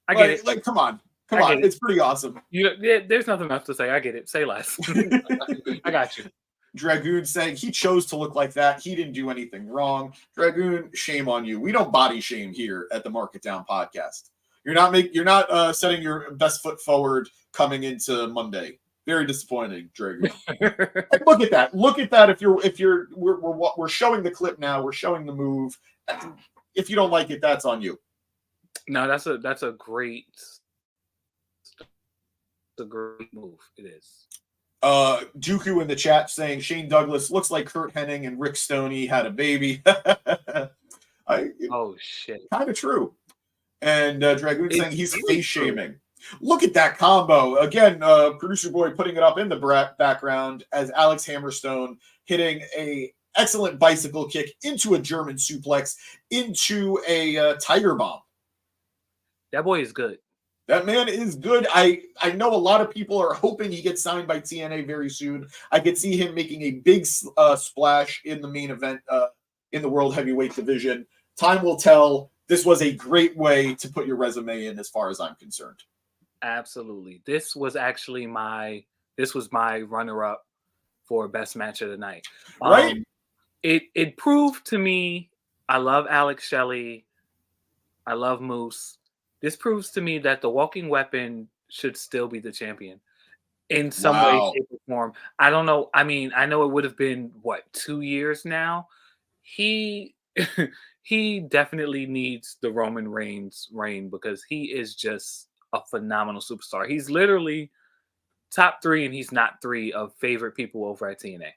I get it. Like, come on. It's pretty awesome. There's nothing else to say. I get it. Say less. I got you. Dragoon saying he chose to look like that. He didn't do anything wrong. Dragoon, shame on you. We don't body shame here at the Mark It Down podcast. You're not setting your best foot forward coming into Monday. Very disappointing, Dragoon. Look at that. Look at that. We're showing the clip now. We're showing the move. If you don't like it, that's on you. No, that's a great move. It is. Dooku in the chat saying Shane Douglas looks like Kurt Hennig and Rick Stoney had a baby. Oh shit. Kind of true. And Dragoon saying he's face shaming. Look at that combo. Again, producer boy putting it up in the background as Alex Hammerstone hitting a excellent bicycle kick into a German suplex into a Tiger Bomb. That boy is good. That man is good. I know a lot of people are hoping he gets signed by TNA very soon. I could see him making a big splash in the main event in the World Heavyweight division. Time will tell. This was a great way to put your resume in as far as I'm concerned. Absolutely. This was my runner-up for best match of the night. Right? It proved to me, I love Alex Shelley. I love Moose. This proves to me that the Walking Weapon should still be the champion in some way, shape, or form. I don't know. I mean, I know it would have been 2 years now. He definitely needs the Roman Reigns reign because he is just a phenomenal superstar. He's literally top 3, and he's not 3 of favorite people over at TNA.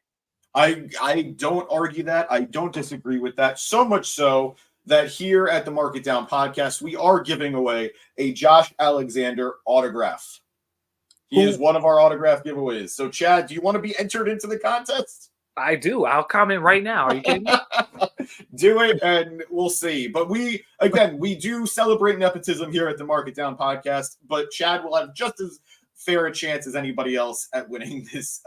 I don't argue that. I don't disagree with that. So much so that here at the Mark It Down podcast, we are giving away a Josh Alexander autograph. He is one of our autograph giveaways. So, Chad, do you want to be entered into the contest? I do. I'll comment right now. Are you kidding me? Do it, and we'll see. But we do celebrate nepotism here at the Mark It Down podcast, but Chad will have just as fair a chance as anybody else at winning this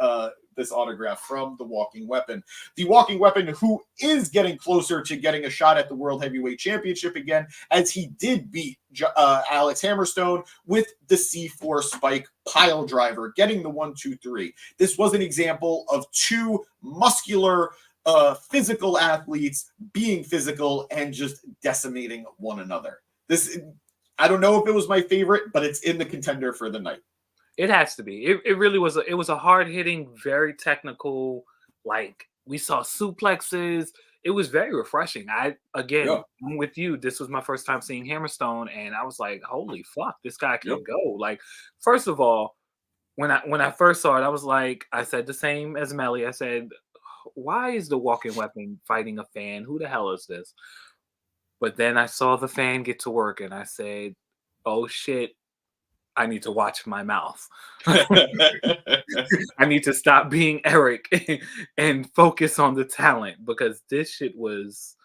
autograph from the Walking Weapon. The Walking Weapon, who is getting closer to getting a shot at the World Heavyweight Championship again, as he did beat Alex Hammerstone with the C4 Spike pile driver, getting the 1-2-3. This was an example of 2 muscular, physical athletes being physical and just decimating one another. I don't know if it was my favorite, but it's in the contender for the night. It has to be. It really was. It was a hard hitting, very technical. Like we saw suplexes. it was very refreshing. Again, Yeah. I'm with you. This was my first time seeing Hammerstone, and I was like, "Holy fuck, this guy can Yep. go!" Like, first of all, when I first saw it, I was like, I said the same as Melly. I said, "Why is the walking weapon fighting a fan? Who the hell is this?" But then I saw the fan get to work, and I said, "Oh shit, I need to watch my mouth. I need to stop being Eric and focus on the talent because this shit was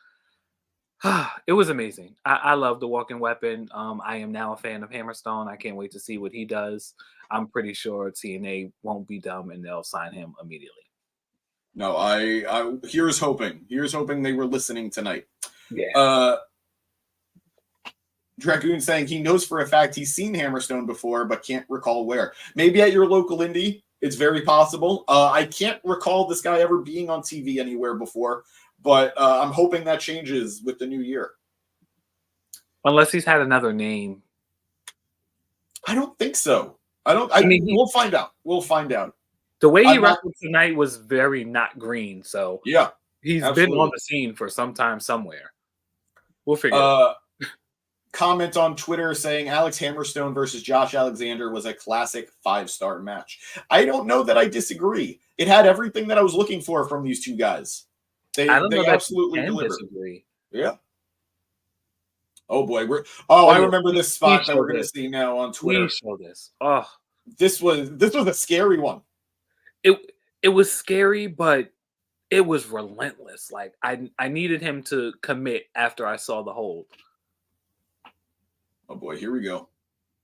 it was amazing. I love the walking weapon. I am now a fan of Hammerstone. I can't wait to see what he does. I'm pretty sure TNA won't be dumb and they'll sign him immediately. No, I here's hoping. Here's hoping they were listening tonight. Yeah. Dragoon saying he knows for a fact he's seen Hammerstone before, but can't recall where. Maybe at your local indie. It's very possible. I can't recall this guy ever being on TV anywhere before, but I'm hoping that changes with the new year. Unless he's had another name. I don't think so. We'll find out. We'll find out. The way he wrestled tonight was very not green. So yeah, he's absolutely been on the scene for some time somewhere. We'll figure it out. Comment on Twitter saying Alex Hammerstone versus Josh Alexander was a classic 5-star match. I don't know that I disagree. It had everything that I was looking for from these two guys. They absolutely delivered. Disagree. Yeah. Oh boy, I remember this spot that we're going to see now on Twitter. Please show this. Oh, this was a scary one. It was scary, but it was relentless. Like I needed him to commit after I saw the hold. Oh boy, here we go.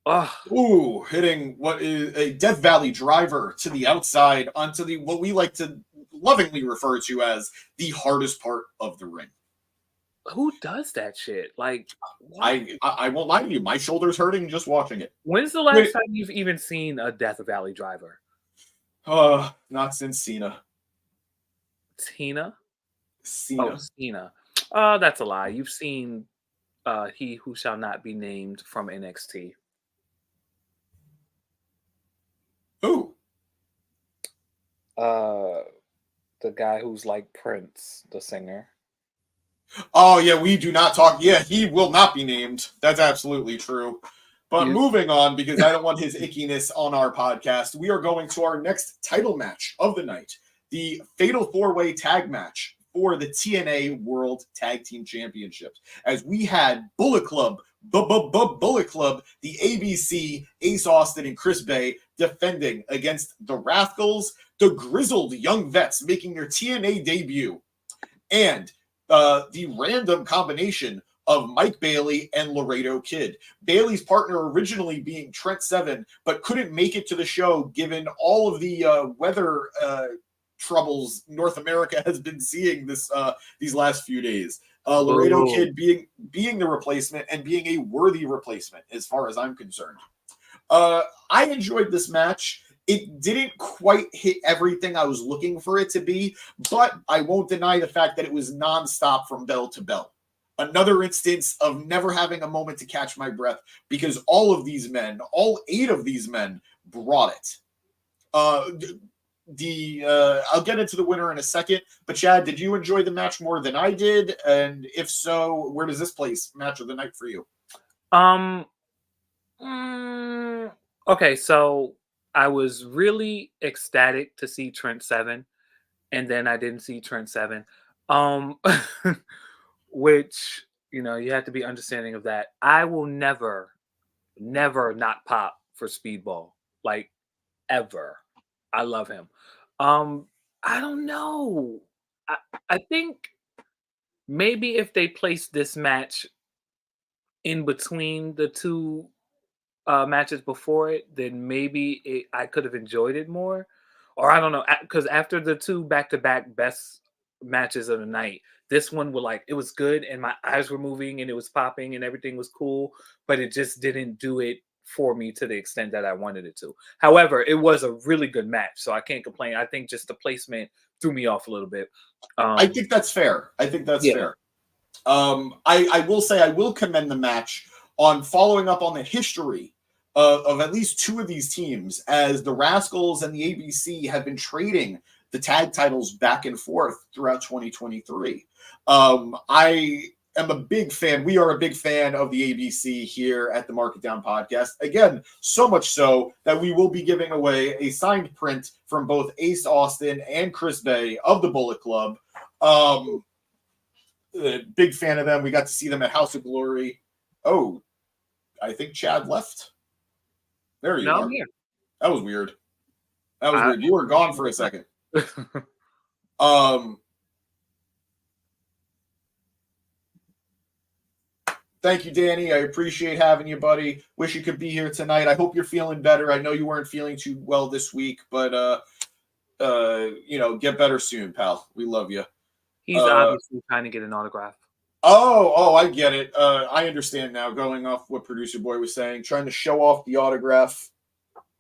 Oh. Ooh, hitting what is a Death Valley driver to the outside onto what we like to lovingly refer to as the hardest part of the ring. Who does that shit? Like, I won't lie to you, my shoulder's hurting just watching it. When's the last time you've even seen a Death Valley driver? Not since Cena. Cena. Oh, Cena. That's a lie. You've seen He Who Shall Not Be Named from NXT. Who? The guy who's like Prince, the singer. Oh yeah, we do not talk. Yeah, he will not be named. That's absolutely true. But moving on, because I don't want his ickiness on our podcast, we are going to our next title match of the night, the Fatal 4-Way Tag Match for the TNA World Tag Team Championships. As we had Bullet Club, Bullet Club, the ABC, Ace Austin, and Chris Bay defending against the Rascals, the Grizzled Young Vets making their TNA debut, and the random combination of Mike Bailey and Laredo Kid. Bailey's partner originally being Trent Seven, but couldn't make it to the show given all of the weather troubles North America has been seeing these last few days. Laredo Kid being the replacement and being a worthy replacement as far as I'm concerned. I enjoyed this match. It didn't quite hit everything I was looking for it to be, but I won't deny the fact that it was nonstop from bell to bell. Another instance of never having a moment to catch my breath because all 8 of these men brought it. I'll get into the winner in a second, but Chad, did you enjoy the match more than I did? And if so, where does this place match of the night for you? Okay, so I was really ecstatic to see Trent Seven, and then I didn't see Trent Seven. Which, you have to be understanding of that. I will never not pop for Speedball. Like, ever. I love him. I don't know. I think maybe if they placed this match in between the two matches before it, then maybe I could have enjoyed it more. Or I don't know, because after the two back-to-back best matches of the night, this one it was good and my eyes were moving and it was popping and everything was cool, but it just didn't do it for me to the extent that I wanted it to. However, it was a really good match, so I can't complain. I think just the placement threw me off a little bit. I think that's fair. Fair. I will say I will commend the match on following up on the history of at least 2 of these teams, as the Rascals and the ABC have been trading the tag titles back and forth throughout 2023. I am a big fan. We are a big fan of the ABC here at the Mark It Down podcast. Again, so much so that we will be giving away a signed print from both Ace Austin and Chris Bay of the Bullet Club. Big fan of them. We got to see them at House of Glory. Oh, I think Chad left. There you are. Here. That was weird. That was weird. You were gone for a second. Thank you, Danny. I appreciate having you, buddy. Wish you could be here tonight. I hope you're feeling better. I know you weren't feeling too well this week, but get better soon, pal. We love you. He's obviously trying to get an autograph. Oh, I get it. I understand now. Going off what Producer Boy was saying, trying to show off the autograph.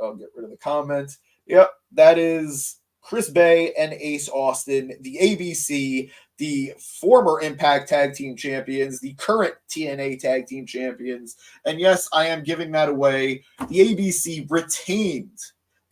I'll get rid of the comment. Yep, that is Chris Bay and Ace Austin, the ABC, the former Impact Tag Team Champions, the current TNA Tag Team Champions. And yes, I am giving that away. The ABC retained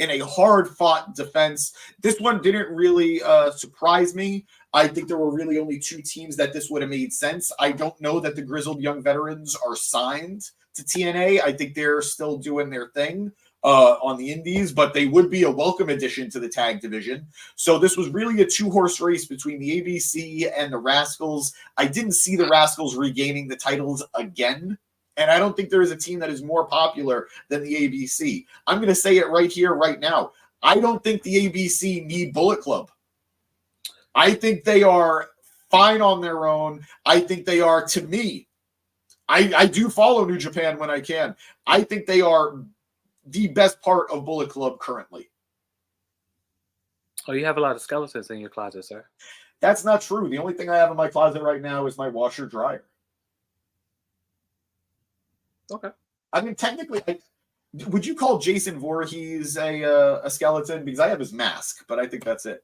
in a hard-fought defense. This one didn't really surprise me. I think there were really only two teams that this would have made sense. I don't know that the Grizzled Young Veterans are signed to TNA. I think they're still doing their thing on the indies, but they would be a welcome addition to the tag division. So this was really a two-horse race between the ABC and the Rascals. I didn't see the Rascals regaining the titles again, and I don't think there is a team that is more popular than the ABC. I'm going to say it right here, right now. I don't think the ABC need Bullet Club. I think they are fine on their own. I think they are, to me, I do follow New Japan when I can. I think they are the best part of Bullet Club currently. Oh, you have a lot of skeletons in your closet, sir. That's not true. The only thing I have in my closet right now is my washer dryer. Okay. I mean, technically, would you call Jason Voorhees a skeleton? Because I have his mask, but I think that's it.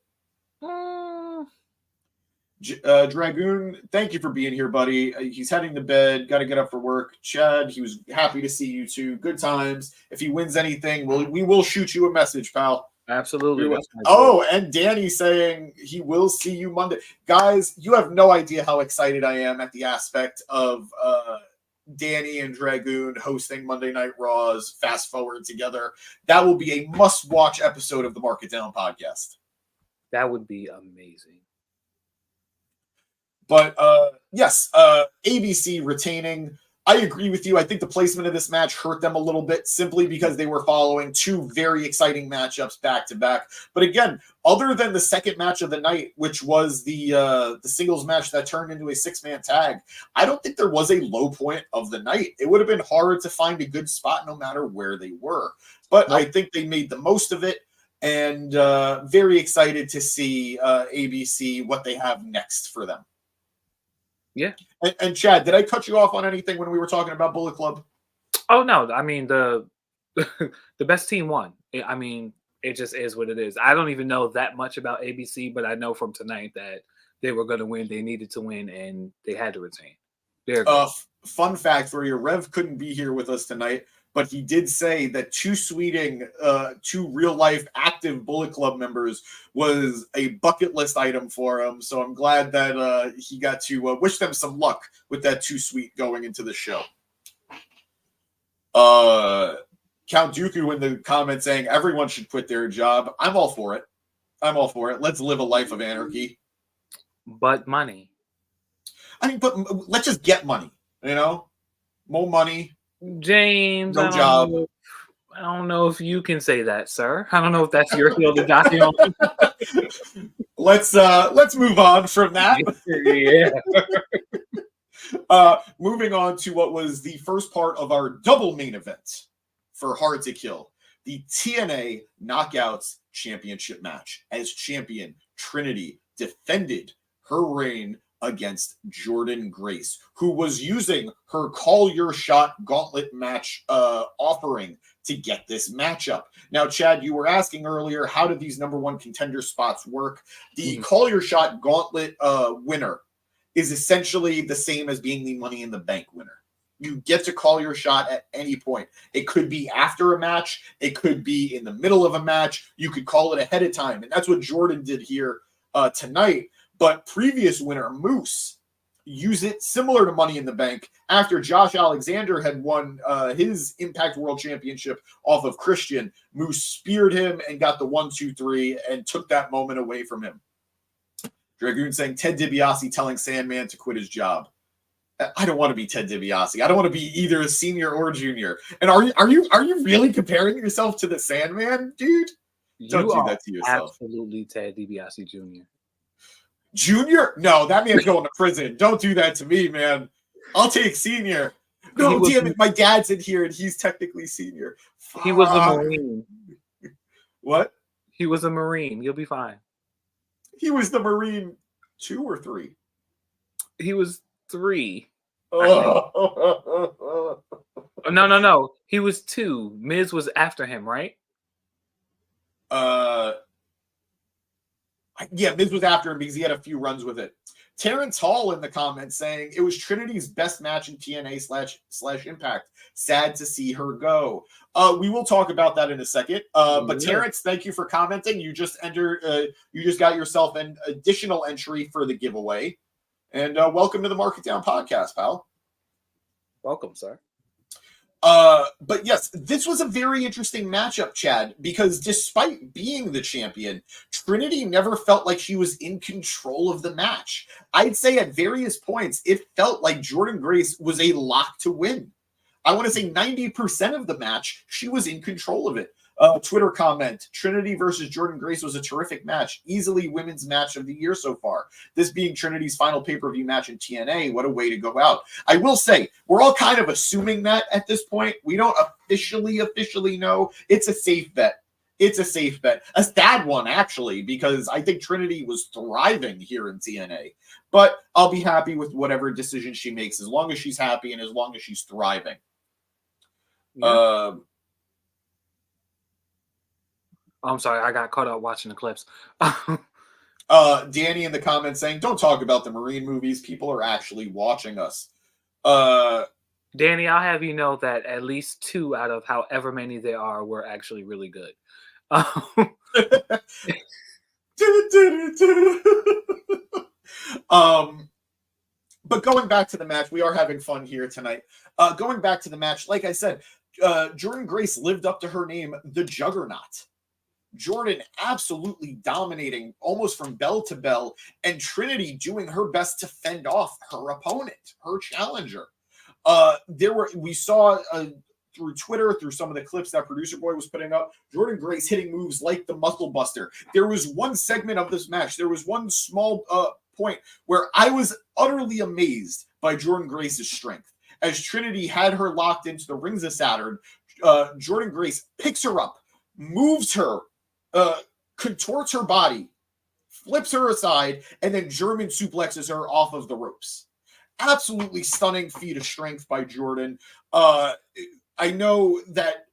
Dragoon, thank you for being here, buddy. He's heading to bed. Got to get up for work. Chad, he was happy to see you too. Good times. If he wins anything, we will shoot you a message, pal. Absolutely. Oh, and Danny saying he will see you Monday. Guys, you have no idea how excited I am at the aspect of Danny and Dragoon hosting Monday Night Raws fast forward together. That will be a must-watch episode of the Mark It Down podcast. That would be amazing. But yes, ABC retaining. I agree with you. I think the placement of this match hurt them a little bit simply because they were following two very exciting matchups back to back. But again, other than the second match of the night, which was the singles match that turned into a 6-man tag, I don't think there was a low point of the night. It would have been hard to find a good spot no matter where they were. But I think they made the most of it. And very excited to see ABC, what they have next for them. Yeah. And Chad, did I cut you off on anything when we were talking about Bullet Club? Oh, no. I mean, the best team won. I mean, it just is what it is. I don't even know that much about ABC, but I know from tonight that they were going to win. They needed to win, and they had to retain. Fun fact for you, Rev couldn't be here with us tonight, but he did say that tweeting two real-life active Bullet Club members was a bucket list item for him. So I'm glad that he got to wish them some luck with that tweet going into the show. Count Dooku in the comments saying everyone should quit their job. I'm all for it. Let's live a life of anarchy. But money. I mean, but let's just get money, more money. James, no job. I don't know if you can say that, sir. I don't know if that's your hill to die on. Let's move on from that. Yeah. Moving on to what was the first part of our double main event for Hard to Kill, the TNA Knockouts Championship match, as champion Trinity defended her reign against Jordan Grace, who was using her Call Your Shot gauntlet match offering to get this matchup. Now, Chad, you were asking earlier, how do these number one contender spots work? The Call Your Shot gauntlet winner is essentially the same as being the Money in the Bank winner. You get to call your shot at any point. It could be after a match. It could be in the middle of a match. You could call it ahead of time. And that's what Jordan did here tonight. But previous winner, Moose, use it similar to Money in the Bank after Josh Alexander had won his Impact World Championship off of Christian. Moose speared him and got the 1-2-3 and took that moment away from him. Dragoon saying Ted DiBiase telling Sandman to quit his job. I don't want to be Ted DiBiase. I don't want to be either a senior or junior. And are you really comparing yourself to the Sandman, dude? Don't do that to yourself. Absolutely, Ted DiBiase Jr. Junior? No, that man's going to prison. Don't do that to me, man. I'll take senior. No, damn it. My dad's in here and he's technically senior. He was a Marine. What? He was a Marine. You'll be fine. He was the Marine 2 or 3? He was 3. Oh. No. He was 2. Miz was after him, right? Yeah, Miz was after him because he had a few runs with it. Terrence Hall in the comments saying it was Trinity's best match in TNA / Impact. Sad to see her go. We will talk about that in a second. But Terrence, thank you for commenting. You just got yourself an additional entry for the giveaway. And welcome to the Mark It Down podcast, pal. Welcome, sir. But yes, this was a very interesting matchup, Chad, because despite being the champion, Trinity never felt like she was in control of the match. I'd say at various points, it felt like Jordynne Grace was a lock to win. I want to say 90% of the match, she was in control of it. Twitter comment, Trinity versus Jordynne Grace was a terrific match. Easily women's match of the year so far. This being Trinity's final pay-per-view match in TNA. What a way to go out. I will say, we're all kind of assuming that at this point. We don't officially know. It's a safe bet. It's a safe bet. A sad one, actually, because I think Trinity was thriving here in TNA. But I'll be happy with whatever decision she makes, as long as she's happy and as long as she's thriving. Yeah. I'm sorry, I got caught up watching the clips. Danny in the comments saying, don't talk about the Marine movies. People are actually watching us. Danny, I'll have you know that at least 2 out of however many there are were actually really good. But going back to the match, we are having fun here tonight. Going back to the match, like I said, Jordynne Grace lived up to her name, the Juggernaut. Jordan absolutely dominating almost from bell to bell, and Trinity doing her best to fend off her opponent, her challenger. We saw through Twitter, through some of the clips that Producer Boy was putting up, Jordynne Grace hitting moves like the Muscle Buster. There was one segment of this match, there was one small point where I was utterly amazed by Jordynne Grace's strength. As Trinity had her locked into the rings of Saturn, Jordynne Grace picks her up, moves her, contorts her body, flips her aside, and then German suplexes her off of the ropes. Absolutely stunning feat of strength by Jordan. I know that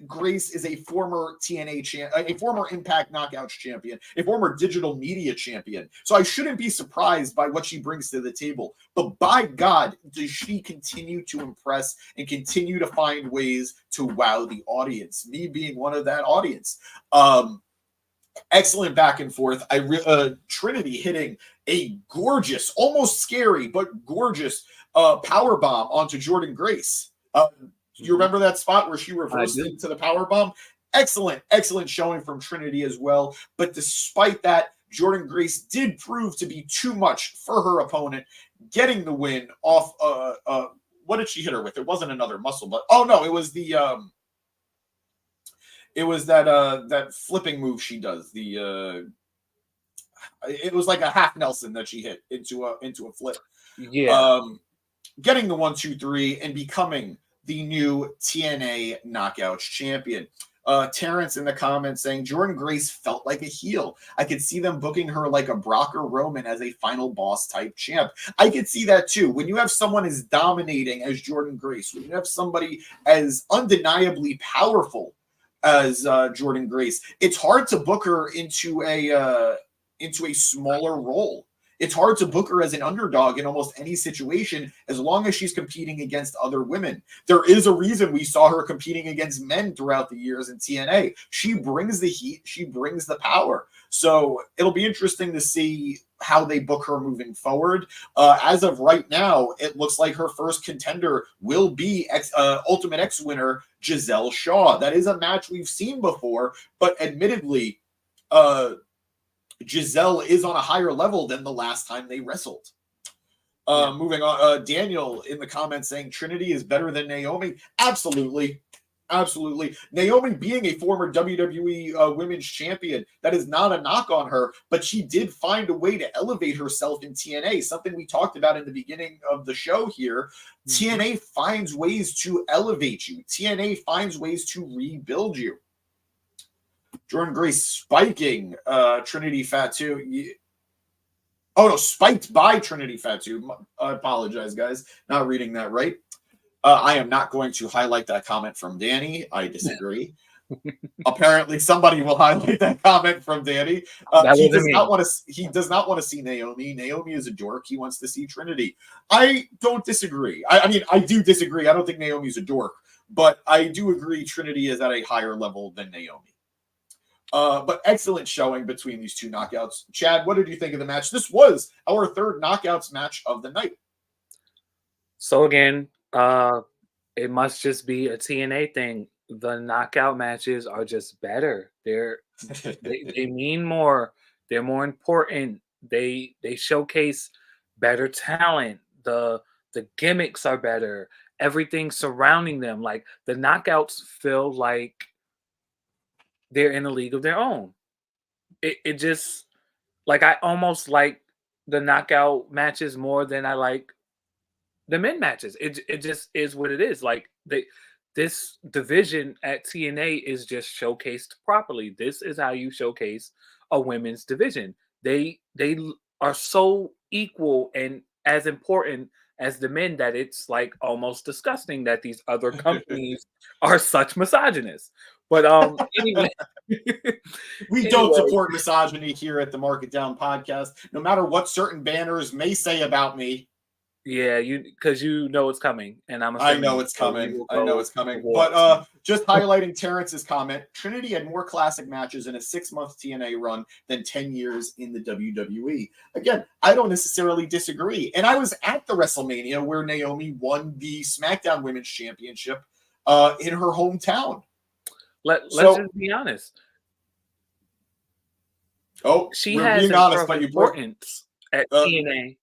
Grace is a former TNA a former Impact Knockouts champion, a former digital media champion. So I shouldn't be surprised by what she brings to the table. But by God, does she continue to impress and continue to find ways to wow the audience? Me being one of that audience. Excellent back and forth. Trinity hitting a gorgeous, almost scary, but gorgeous power bomb onto Jordynne Grace. Do you remember that spot where she reversed into the power bomb? Excellent showing from Trinity as well. But despite that, Jordynne Grace did prove to be too much for her opponent, getting the win off. What did she hit her with? It wasn't another muscle, but it was the that flipping move she does. It was like a half Nelson that she hit into a flip. Yeah. Getting the 1-2-3 and becoming the new TNA Knockouts champion. Terrence in the comments saying Jordynne Grace felt like a heel. I could see them booking her like a Brock or Roman as a final boss type champ. I could see that too. When you have someone as dominating as Jordynne Grace, when you have somebody as undeniably powerful as Jordynne Grace, it's hard to book her into a smaller role. It's hard to book her as an underdog in almost any situation as long as she's competing against other women. There is a reason we saw her competing against men throughout the years in TNA. She brings the heat, she brings the power. So it'll be interesting to see how they book her moving forward. As of right now, it looks like her first contender will be Ultimate X winner Giselle Shaw. That is a match we've seen before, but admittedly, Giselle is on a higher level than the last time they wrestled. Moving on, Daniel in the comments saying Trinity is better than Naomi. Absolutely. Absolutely. Naomi being a former WWE Women's Champion, that is not a knock on her, but she did find a way to elevate herself in TNA, something we talked about in the beginning of the show here. TNA finds ways to elevate you. TNA finds ways to rebuild you. Jordan Grace spiking Trinity Fatu. Oh, no, spiked by Trinity Fatu. I apologize, guys. Not reading that right. I am not going to highlight that comment from Danny. I disagree. Apparently, somebody will highlight that comment from Danny. He does not want to see Naomi. Naomi is a dork. He wants to see Trinity. I don't disagree. I mean, I do disagree. I don't think Naomi's a dork, but I do agree Trinity is at a higher level than Naomi. But excellent showing between these two knockouts. Chad, what did you think of the match? This was our third knockouts match of the night. So again, it must just be a TNA thing. The knockout matches are just better. They mean more. They're more important. They showcase better talent. The gimmicks are better. Everything surrounding them, like the knockouts, feel like they're in a league of their own. It just, like, I almost like the knockout matches more than I like the men matches. It just is what it is. Like, this division at TNA is just showcased properly. This is how you showcase a women's division. They are so equal and as important as the men that it's like almost disgusting that these other companies are such misogynists. But anyway, we don't support misogyny here at the Mark It Down podcast, no matter what certain banners may say about me. Yeah, because you know it's coming, and I know it's coming. I know it's coming. But just highlighting Terrence's comment, Trinity had more classic matches in a 6-month TNA run than 10 years in the WWE. Again, I don't necessarily disagree. And I was at the WrestleMania where Naomi won the SmackDown Women's Championship in her hometown. Let's just be honest. Oh, she has importance at TNA.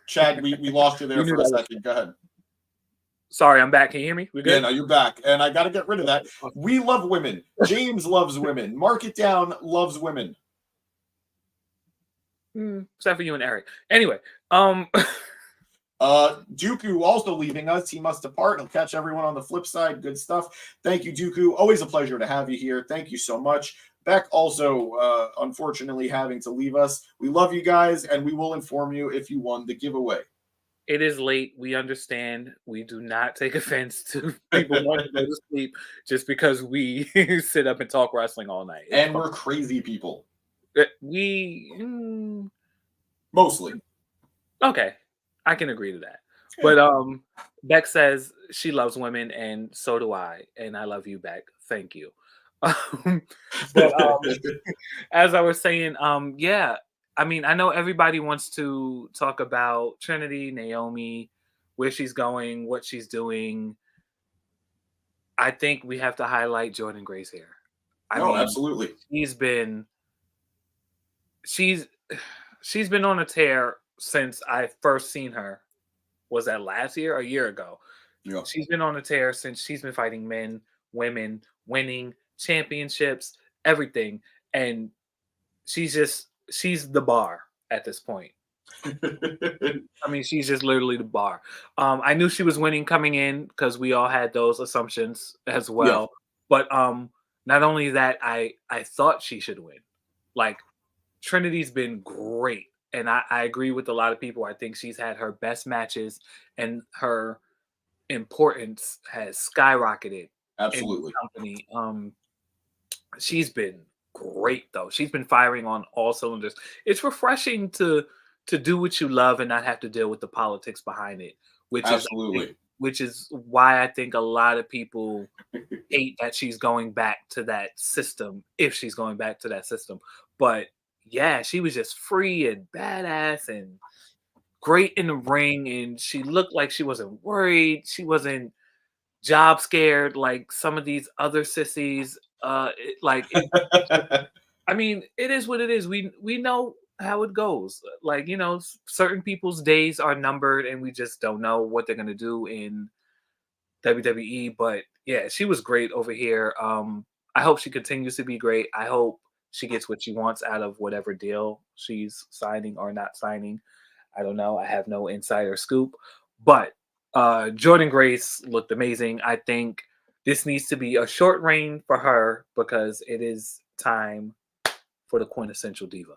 Chad, we lost you there for a second. Go ahead. Sorry, I'm back. Can you hear me? We good? Yeah, no, you're back. And I got to get rid of that. We love women. James loves women. Mark It Down loves women. Except for you and Eric. Anyway, Dooku also leaving us. He must depart. He'll catch everyone on the flip side. Good stuff. Thank you, Dooku. Always a pleasure to have you here. Thank you so much. Beck also, unfortunately, having to leave us. We love you guys, and we will inform you if you won the giveaway. It is late. We understand. We do not take offense to people wanting to go to sleep just because we sit up and talk wrestling all night. And we're crazy people. Mostly. Okay. I can agree to that. But Beck says she loves women, and so do I. And I love you, Beck. Thank you. But as I was saying, yeah, I mean, I know everybody wants to talk about Trinity, Naomi, where she's going, what she's doing. I think we have to highlight Jordan Grace here. I mean, absolutely. She's been on a tear since I first seen her. Was that last year or a year ago? Yeah. She's been on a tear since she's been fighting men, women, winning championships, everything. And she's the bar at this point. I mean, she's just literally the bar. I knew she was winning coming in because we all had those assumptions as well. Yeah. But not only that, I thought she should win. Like, Trinity's been great. And I agree with a lot of people. I think she's had her best matches and her importance has skyrocketed. Absolutely. In the company. She's been great, though. She's been firing on all cylinders. It's refreshing to to do what you love and not have to deal with the politics behind it, which Absolutely. is why I think a lot of people hate that she's going back to that system, if she's going back to that system. But yeah, she was just free and badass and great in the ring, and she looked like she wasn't worried. She wasn't job scared like some of these other sissies. I mean, it is what it is. We know how it goes. Like, certain people's days are numbered, and we just don't know what they're gonna do in WWE. But yeah, she was great over here. I hope she continues to be great. I hope she gets what she wants out of whatever deal she's signing or not signing. I don't know. I have no insider scoop. But Jordan Grace looked amazing. I think this needs to be a short reign for her because it is time for the quintessential diva.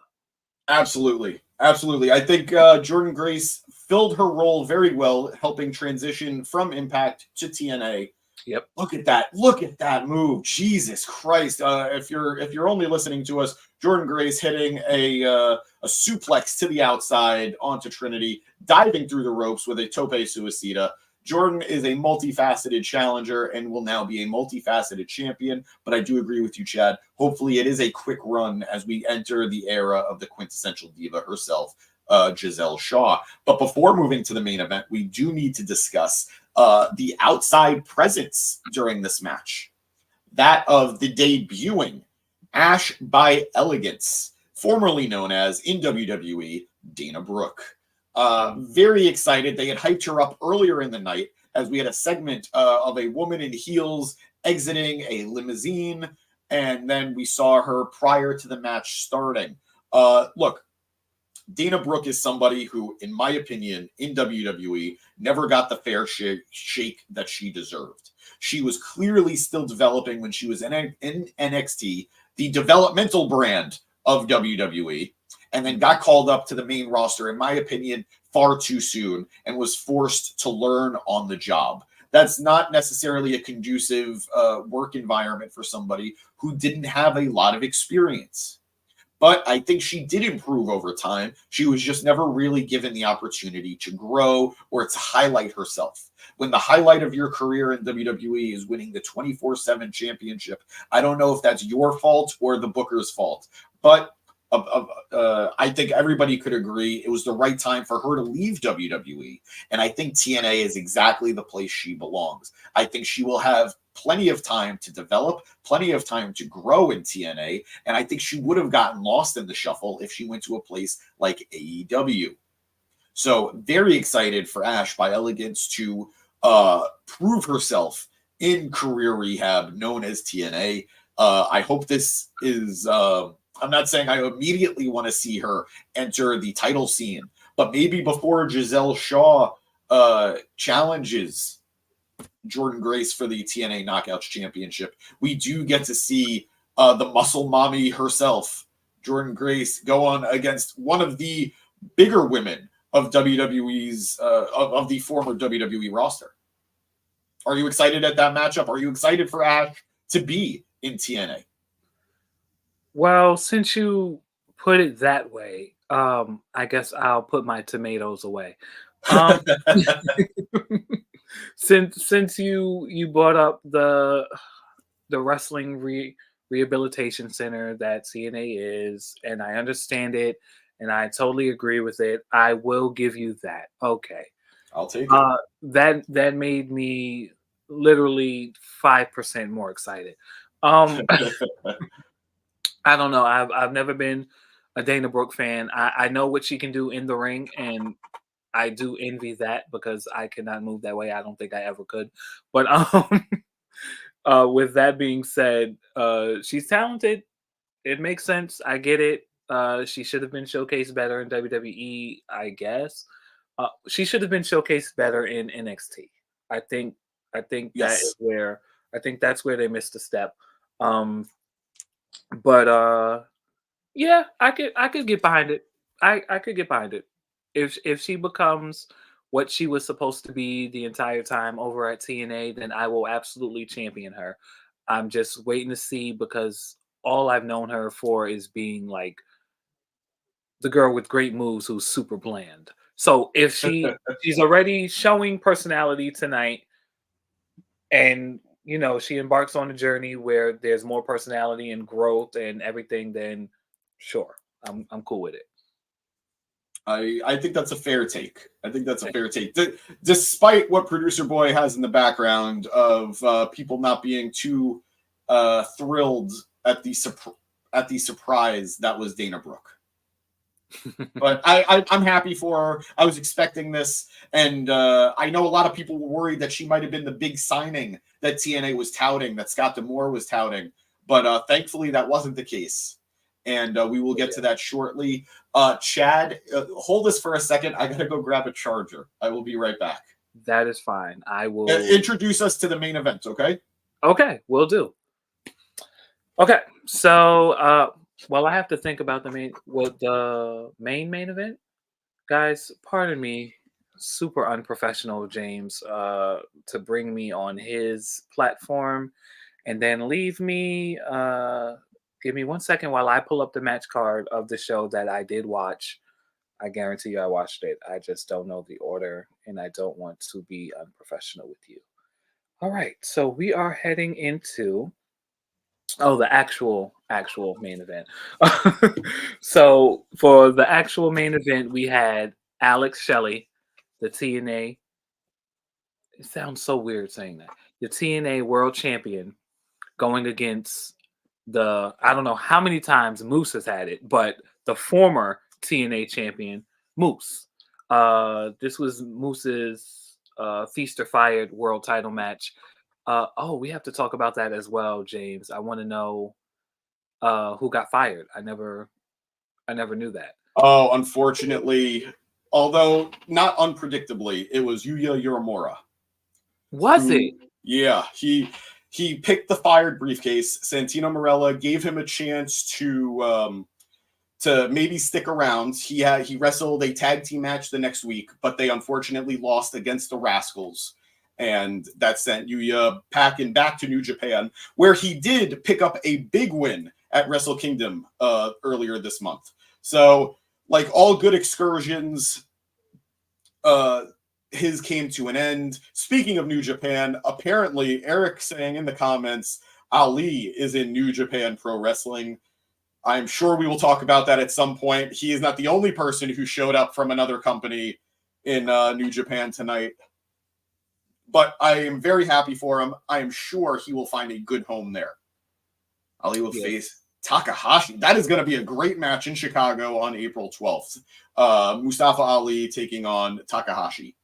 Absolutely. Absolutely. I think Jordan Grace filled her role very well, helping transition from Impact to TNA. Yep. Look at that. Look at that move. Jesus Christ. If you're only listening to us, Jordan Grace hitting a suplex to the outside onto Trinity, diving through the ropes with a tope suicida. Jordan is a multifaceted challenger and will now be a multifaceted champion. But I do agree with you, Chad. Hopefully it is a quick run as we enter the era of the quintessential diva herself, Giselle Shaw. But before moving to the main event, we do need to discuss the outside presence during this match. That of the debuting Ash by Elegance, formerly known as in WWE, Dana Brooke. Very excited. They had hyped her up earlier in the night as we had a segment of a woman in heels exiting a limousine, and then we saw her prior to the match starting. Look, Dana Brooke is somebody who, in my opinion, in WWE, never got the fair shake that she deserved. She was clearly still developing when she was in NXT, the developmental brand of WWE, and then got called up to the main roster, in my opinion, far too soon, and was forced to learn on the job. That's not necessarily a conducive work environment for somebody who didn't have a lot of experience. But I think she did improve over time. She was just never really given the opportunity to grow or to highlight herself. When the highlight of your career in WWE is winning the 24/7 championship, I don't know if that's your fault or the Booker's fault. But I think everybody could agree it was the right time for her to leave WWE. And I think TNA is exactly the place she belongs. I think she will have plenty of time to develop, plenty of time to grow in TNA. And I think she would have gotten lost in the shuffle if she went to a place like AEW. So very excited for Ash by Elegance to prove herself in career rehab known as TNA. I hope this is... I'm not saying I immediately want to see her enter the title scene, but maybe before Giselle Shaw challenges Jordan Grace for the TNA Knockouts Championship, we do get to see the muscle mommy herself, Jordan Grace, go on against one of the bigger women of WWE's of the former WWE roster. Are you excited at that matchup? Are you excited for Ash to be in TNA? Well, since you put it that way, I guess I'll put my tomatoes away. Since you brought up the wrestling rehabilitation center that CNA is, and I understand it, and I totally agree with it, I will give you that. Okay, I'll take it. That made me literally 5% more excited. I don't know. I've never been a Dana Brooke fan. I know what she can do in the ring, and I do envy that because I cannot move that way. I don't think I ever could. But with that being said, she's talented. It makes sense. I get it. She should have been showcased better in WWE, I guess. She should have been showcased better in NXT. I think that is where that's where they missed a step. But yeah, I could get behind it. I could get behind it. If she becomes what she was supposed to be the entire time over at TNA, then I will absolutely champion her. I'm just waiting to see because all I've known her for is being like the girl with great moves who's super bland. So if she's already showing personality tonight, and she embarks on a journey where there's more personality and growth and everything, then sure, I'm cool with it. I think that's a fair take. Despite what Producer Boy has in the background of people not being too thrilled at the surprise that was Dana Brooke. But I'm happy for her. I was expecting this, and I know a lot of people were worried that she might have been the big signing that TNA was touting, that Scott D'Amore was touting, but thankfully that wasn't the case, and we will get to that shortly. Chad, hold this for a second. I gotta go grab a charger. I will be right back. That is fine. I will introduce us to the main event, okay? Okay, will do. Okay, so well, I have to think about the main event. Guys, pardon me, super unprofessional, James, to bring me on his platform and then leave me. Give me 1 second while I pull up the match card of the show that I did watch. I guarantee you I watched it. I just don't know the order, and I don't want to be unprofessional with you. All right, so we are heading into the actual main event. So for the actual main event, we had Alex Shelley, the TNA. It sounds so weird saying that. The TNA World Champion going against I don't know how many times Moose has had it, but the former TNA champion, Moose. This was Moose's Feast or Fired world title match. We have to talk about that as well, James. I want to know who got fired. I never knew that. Oh, unfortunately, although not unpredictably, it was Yuya Uemura. Was it? Yeah, he picked the fired briefcase. Santino Marella gave him a chance to maybe stick around. He wrestled a tag team match the next week, but they unfortunately lost against the Rascals. And that sent Yuya packing back to New Japan, where he did pick up a big win at Wrestle Kingdom earlier this month. So, like all good excursions, his came to an end. Speaking of New Japan, apparently Eric saying in the comments, Ali is in New Japan Pro Wrestling. I'm sure we will talk about that at some point. He is not the only person who showed up from another company in New Japan tonight. But I am very happy for him. I am sure he will find a good home there. Ali will face Takahashi. That is going to be a great match in Chicago on April 12th. Mustafa Ali taking on Takahashi.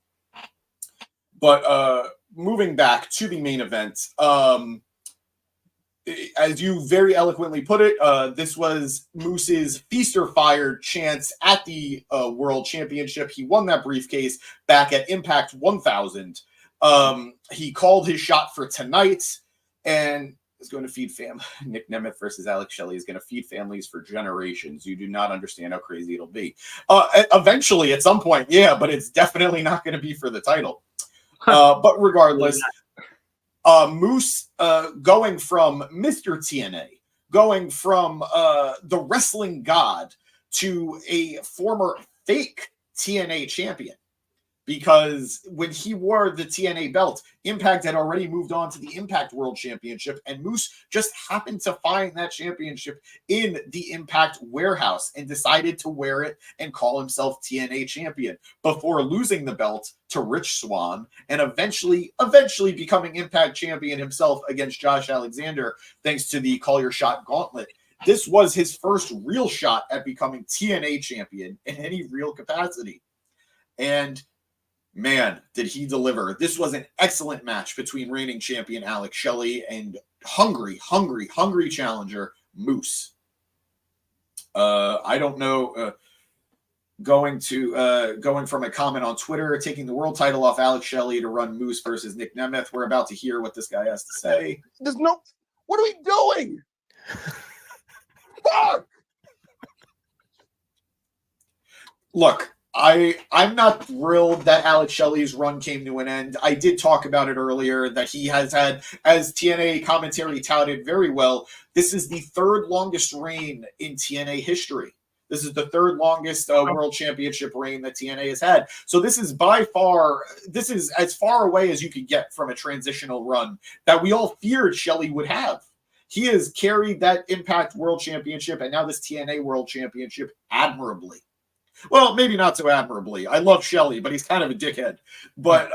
But moving back to the main event, as you very eloquently put it, this was Moose's Feast or Fired chance at the World Championship. He won that briefcase back at Impact 1000. He called his shot for tonight and is going to feed family. Nick Nemeth versus Alex Shelley is going to feed families for generations. You do not understand how crazy it'll be. Eventually, at some point, yeah, but it's definitely not going to be for the title. But regardless, Moose going from Mr. TNA, going from the wrestling god to a former fake TNA champion. Because when he wore the TNA belt, Impact had already moved on to the Impact World Championship, and Moose just happened to find that championship in the Impact warehouse and decided to wear it and call himself TNA champion before losing the belt to Rich Swann and eventually becoming Impact champion himself against Josh Alexander, thanks to the Call Your Shot gauntlet. This was his first real shot at becoming TNA champion in any real capacity. And man, did he deliver. This was an excellent match between reigning champion Alex Shelley and hungry challenger Moose. I don't know, going from a comment on Twitter, taking the world title off Alex Shelley to run Moose versus Nick Nemeth. We're about to hear what this guy has to say. What are we doing? Fuck! Look, I'm not thrilled that Alex Shelley's run came to an end. I did talk about it earlier that he has had, as TNA commentary touted very well, this is the third longest reign in TNA history. This is the third longest world championship reign that TNA has had. So this is by far, this is as far away as you could get from a transitional run that we all feared Shelley would have. He has carried that Impact World Championship and now this TNA World Championship admirably. Well, maybe not so admirably. I love Shelley, but he's kind of a dickhead. But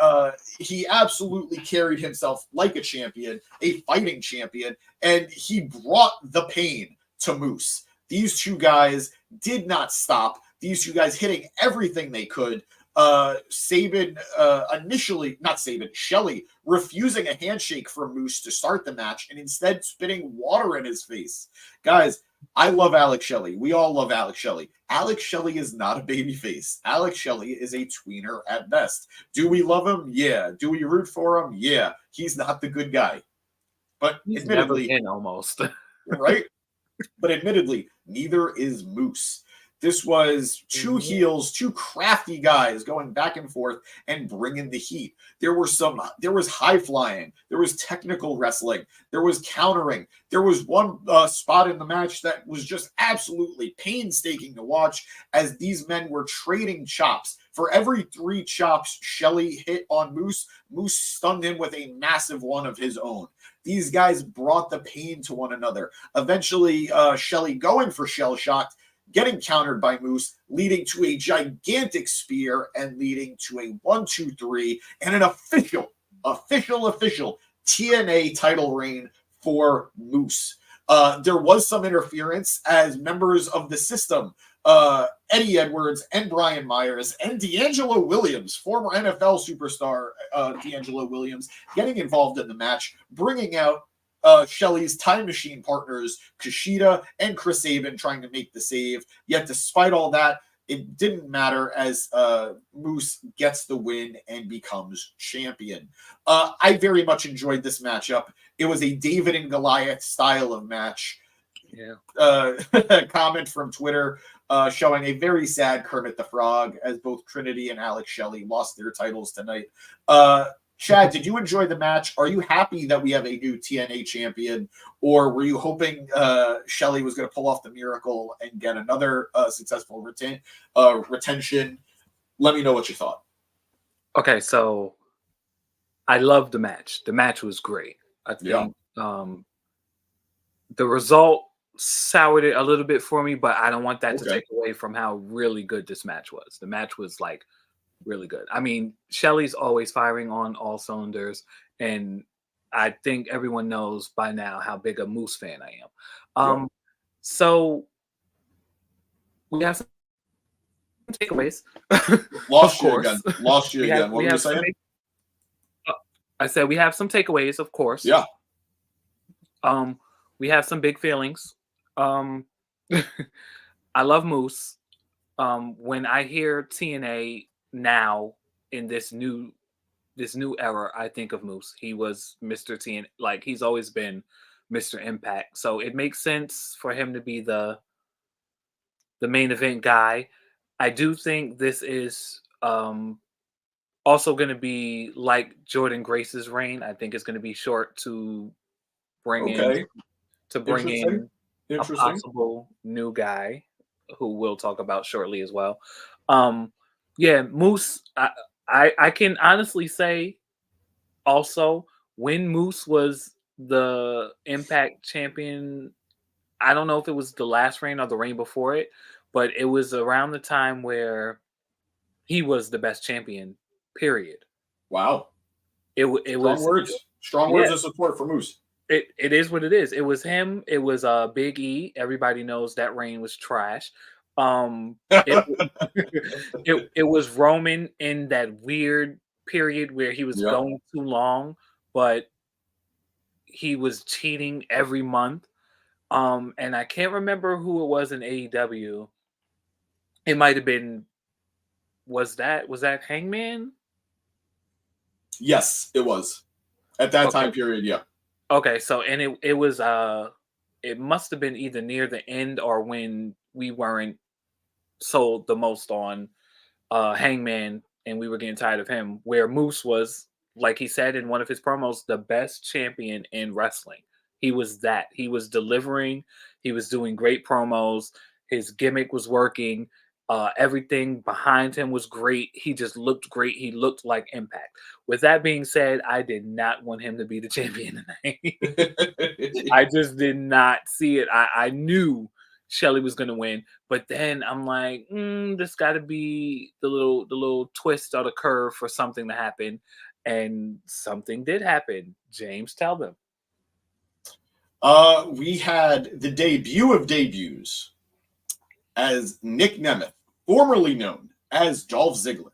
he absolutely carried himself like a champion, a fighting champion, and he brought the pain to Moose. These two guys did not stop. These two guys hitting everything they could. Shelley refusing a handshake from Moose to start the match and instead spitting water in his face. Guys, I love Alex Shelley. We all love Alex Shelley. Alex Shelley is not a babyface. Alex Shelley is a tweener at best. Do we love him? Yeah. Do we root for him? Yeah. He's not the good guy. But He's admittedly, never been almost. right? But admittedly, neither is Moose. This was two heels, two crafty guys going back and forth and bringing the heat. There was high flying. There was technical wrestling. There was countering. There was one spot in the match that was just absolutely painstaking to watch as these men were trading chops. For every 3 chops Shelley hit on Moose, Moose stunned him with a massive one of his own. These guys brought the pain to one another. Eventually, Shelley going for shell shock, getting countered by Moose, leading to a gigantic spear and leading to a 1-2-3 and an official TNA title reign for Moose. There was some interference as members of the system, Eddie Edwards and Brian Myers and D'Angelo Williams, former NFL superstar D'Angelo Williams, getting involved in the match, bringing out Shelley's time machine partners, Kushida and Chris Sabin, trying to make the save. Yet despite all that, it didn't matter as Moose gets the win and becomes champion. I very much enjoyed this matchup. It was a David and Goliath style of match. Yeah. Comment from Twitter showing a very sad Kermit the Frog as both Trinity and Alex Shelley lost their titles tonight. Chad, did you enjoy the match? Are you happy that we have a new TNA champion, or were you hoping Shelley was going to pull off the miracle and get another successful retention? Let me know what you thought. Okay, so I loved the match. The match was great. I think the result soured it a little bit for me, but I don't want that to take away from how really good this match was. The match was like really good. I mean, Shelley's always firing on all cylinders, and I think everyone knows by now how big a Moose fan I am. So we have some takeaways. Lost you again. What were you saying? I said we have some takeaways, of course. Yeah. We have some big feelings. I love Moose. When I hear TNA now in this new era, I think of Moose. He was Mr. TNA, like he's always been Mr. Impact. So it makes sense for him to be the main event guy. I do think this is also going to be like Jordan Grace's reign. I think it's going to be short to bring in a possible new guy who we'll talk about shortly as well. Moose, I can honestly say also when Moose was the Impact champion, I don't know if it was the last reign or the reign before it, but it was around the time where he was the best champion, period. Wow. Strong words of support for Moose. It is what it is. It was him. It was Big E. Everybody knows that reign was trash. It was Roman in that weird period where he was going too long, but he was cheating every month. And I can't remember who it was in AEW. It might have been. Was that Hangman? Yes, it was. At that time period, yeah. Okay, so and it was it must have been either near the end or when we weren't sold the most on Hangman and we were getting tired of him, where Moose was, like he said in one of his promos, the best champion in wrestling. He was that. He was delivering. He was doing great promos. His gimmick was working. Everything behind him was great. He just looked great. He looked like Impact. With that being said, I did not want him to be the champion tonight. I just did not see it. I knew Shelly was going to win, but then I'm like, this got to be the little twist or the curve for something to happen, and something did happen. James, tell them. We had the debut of debuts as Nick Nemeth, formerly known as Dolph Ziggler,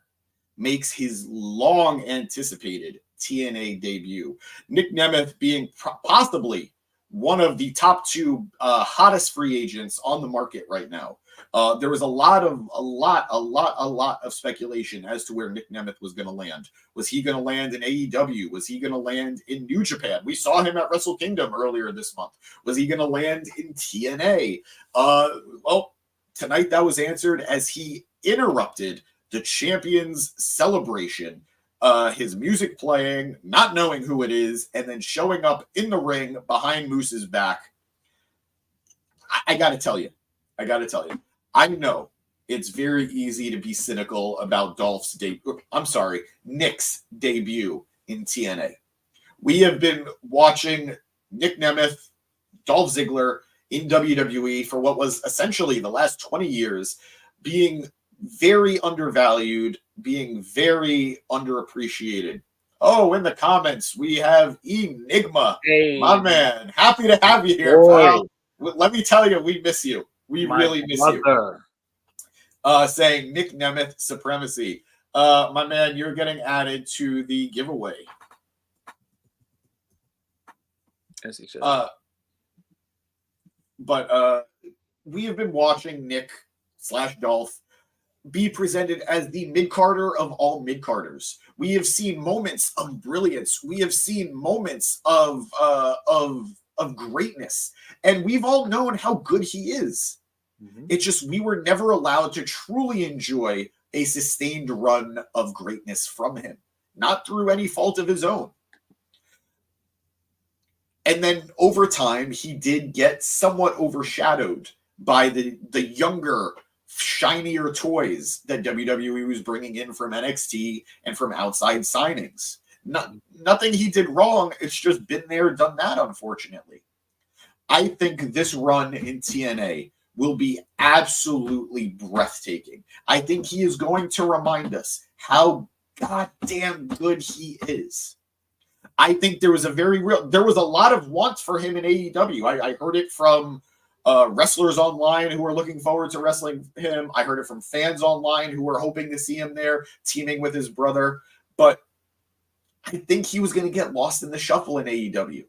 makes his long anticipated TNA debut. Nick Nemeth being possibly one of the top two hottest free agents on the market right now. There was a lot of speculation as to where Nick Nemeth was going to land. Was he going to land in AEW? Was he going to land in New Japan? We saw him at Wrestle Kingdom earlier this month. Was he going to land in TNA? Well, tonight that was answered as he interrupted the Champions celebration, his music playing, not knowing who it is, and then showing up in the ring behind Moose's back. I got to tell you, I know it's very easy to be cynical about Nick's debut in TNA. We have been watching Nick Nemeth, Dolph Ziggler in WWE for what was essentially the last 20 years, being very undervalued, being very underappreciated. Oh, in the comments, we have Enigma. Hey, my man. Happy to have you here, pal. Let me tell you, we miss you. We really miss you. Saying Nick Nemeth supremacy. My man, you're getting added to the giveaway. As he should. But we have been watching Nick / Dolph be presented as the mid-carder of all mid-carders. We have seen moments of brilliance. We have seen moments of greatness. And we've all known how good he is. Mm-hmm. It's just we were never allowed to truly enjoy a sustained run of greatness from him. Not through any fault of his own. And then over time, he did get somewhat overshadowed by the younger, shinier toys that WWE was bringing in from NXT and from outside signings. Nothing he did wrong. It's just been there, done that, unfortunately. I think this run in TNA will be absolutely breathtaking. I think he is going to remind us how goddamn good he is. I think there was a lot of wants for him in AEW. I heard it from wrestlers online who are looking forward to wrestling him. I heard it from fans online who were hoping to see him there, teaming with his brother. But I think he was going to get lost in the shuffle in AEW.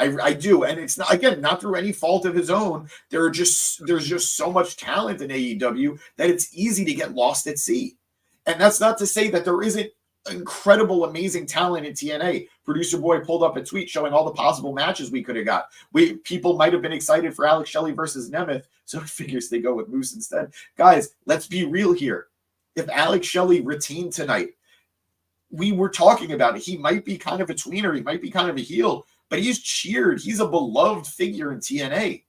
I do, and it's not through any fault of his own. There's just so much talent in AEW that it's easy to get lost at sea. And that's not to say that there isn't incredible, amazing talent in TNA. Producer Boy pulled up a tweet showing all the possible matches we could have got. People might have been excited for Alex Shelley versus Nemeth, so it figures they go with Moose instead. Guys, let's be real here. If Alex Shelley retained tonight, we were talking about it. He might be kind of a tweener. He might be kind of a heel, but he's cheered. He's a beloved figure in TNA.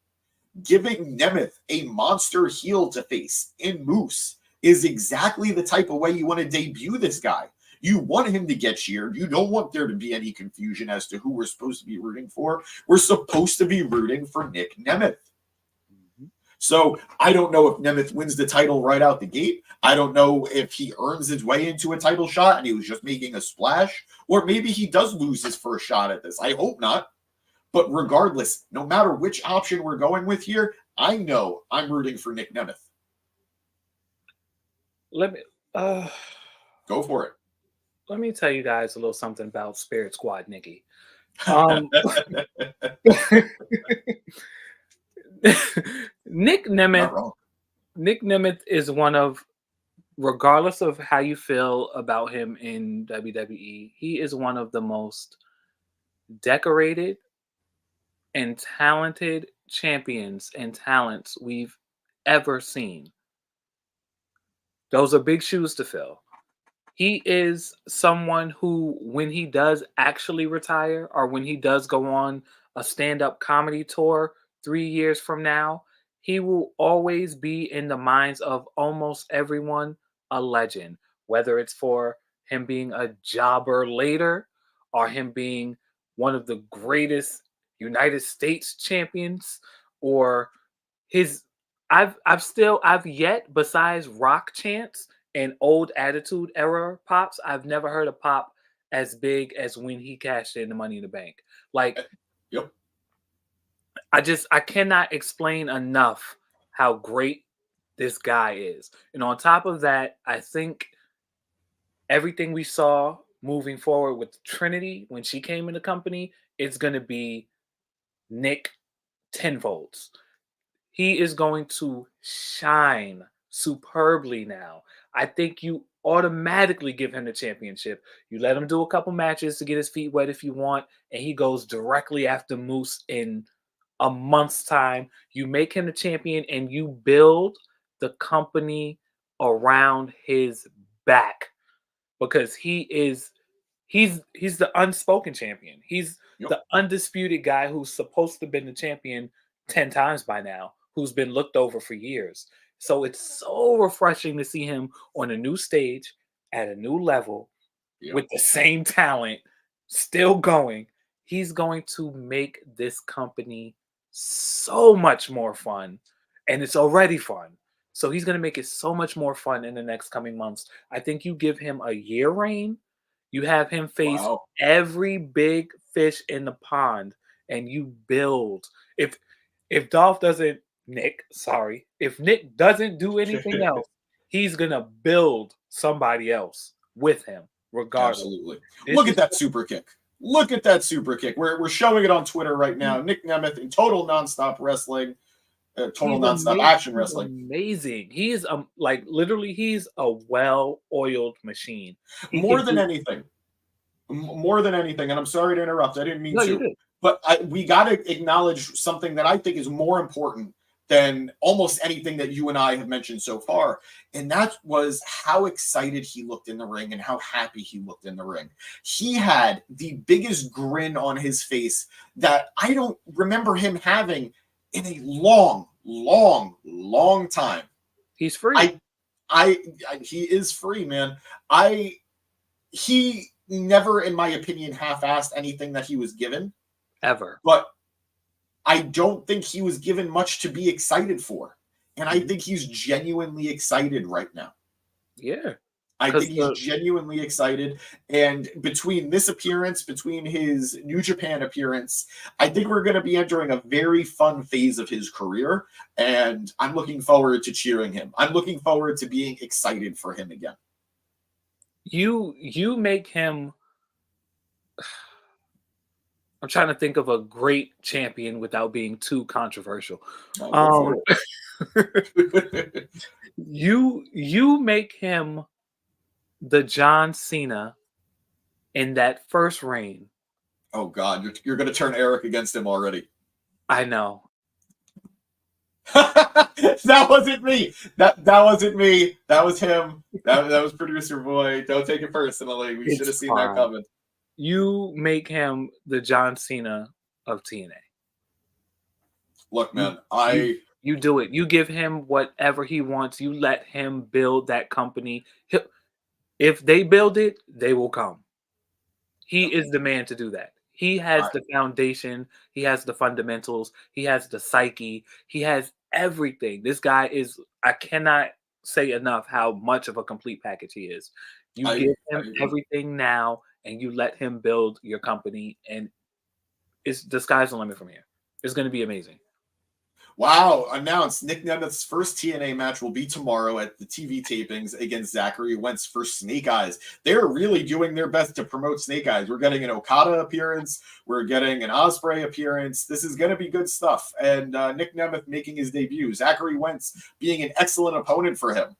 Giving Nemeth a monster heel to face in Moose is exactly the type of way you want to debut this guy. You want him to get cheered. You don't want there to be any confusion as to who we're supposed to be rooting for. We're supposed to be rooting for Nick Nemeth. Mm-hmm. So I don't know if Nemeth wins the title right out the gate. I don't know if he earns his way into a title shot and he was just making a splash, or maybe he does lose his first shot at this. I hope not. But regardless, no matter which option we're going with here, I know I'm rooting for Nick Nemeth. Go for it. Let me tell you guys a little something about Spirit Squad Nikki. Nick Nemeth is one of, regardless of how you feel about him in WWE, he is one of the most decorated and talented champions and talents we've ever seen. Those are big shoes to fill. He is someone who, when he does actually retire, or when he does go on a stand-up comedy tour 3 years from now, he will always be in the minds of almost everyone a legend, whether it's for him being a jobber later or him being one of the greatest United States champions or his I've yet besides rock chants and old attitude era pops, I've never heard a pop as big as when he cashed in the Money in the Bank. Like Yep. I cannot explain enough how great this guy is. And on top of that, I think everything we saw moving forward with Trinity when she came in the company, it's going to be Nick tenfolds. He is going to shine superbly now. I think you automatically give him the championship. You let him do a couple matches to get his feet wet if you want, and he goes directly after Moose in a month's time. You make him the champion and you build the company around his back because he's the unspoken champion. He's the undisputed guy who's supposed to have been the champion 10 times by now, who's been looked over for years. So it's so refreshing to see him on a new stage at a new level with the same talent still going. He's going to make this company so much more fun, and it's already fun. So he's going to make it so much more fun in the next coming months. I think you give him a year reign, you have him face every big fish in the pond, and you build. If Dolph doesn't, if Nick doesn't do anything else, he's gonna build somebody else with him, regardless. Absolutely. Look at that super kick. Look at that super kick. We're showing it on Twitter right now. Nick Nemeth in total nonstop wrestling, total nonstop action wrestling. Amazing. He's like literally, he's a well-oiled machine. More than anything, and I'm sorry to interrupt. I didn't mean to. But we got to acknowledge something that I think is more important than almost anything that you and I have mentioned so far. And that was how excited he looked in the ring and how happy he looked in the ring. He had the biggest grin on his face that I don't remember him having in a long time. He's free. He is free, man. He never, in my opinion, half-assed anything that he was given. Ever. But I don't think he was given much to be excited for. And I think he's genuinely excited right now. Yeah. I think he's genuinely excited. And between this appearance, between his New Japan appearance, I think we're going to be entering a very fun phase of his career. And I'm looking forward to cheering him. I'm looking forward to being excited for him again. You make him... I'm trying to think of a great champion without being too controversial. You make him the John Cena in that first reign. Oh God, you're going to turn Eric against him already. I know. That wasn't me. That wasn't me. That was him. That was producer boy. Don't take it personally. We should have seen that coming. You make him the John Cena of TNA. Look, man, you do it. You give him whatever he wants. You let him build that company. If they build it, they will come. He is the man to do that. He has the foundation. He has the fundamentals. He has the psyche. He has everything. This guy is, I cannot say enough how much of a complete package he is. You give him everything now, and you let him build your company, and the sky's the limit from here. It's going to be amazing. Wow. Announced Nick Nemeth's first TNA match will be tomorrow at the TV tapings against Zachary Wentz for Snake Eyes. They're really doing their best to promote Snake Eyes. We're getting an Okada appearance. We're getting an Ospreay appearance. This is going to be good stuff. And Nick Nemeth making his debut. Zachary Wentz being an excellent opponent for him.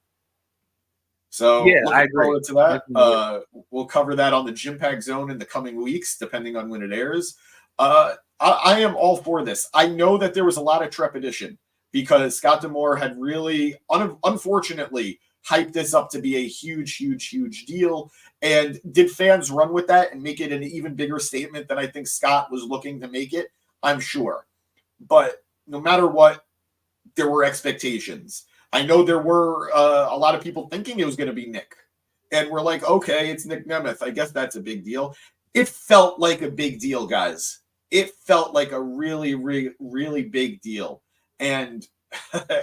So yeah, I agree. Forward to that. We'll cover that on the Gym Pack Zone in the coming weeks, depending on when it airs. I am all for this. I know that there was a lot of trepidation because Scott D'Amore had really, unfortunately, hyped this up to be a huge deal. And did fans run with that and make it an even bigger statement than I think Scott was looking to make it? I'm sure. But no matter what, there were expectations. I know there were a lot of people thinking it was going to be Nick. And we're like, okay, it's Nick Nemeth. I guess that's a big deal. It felt like a big deal, guys. It felt like a really, really, really big deal. And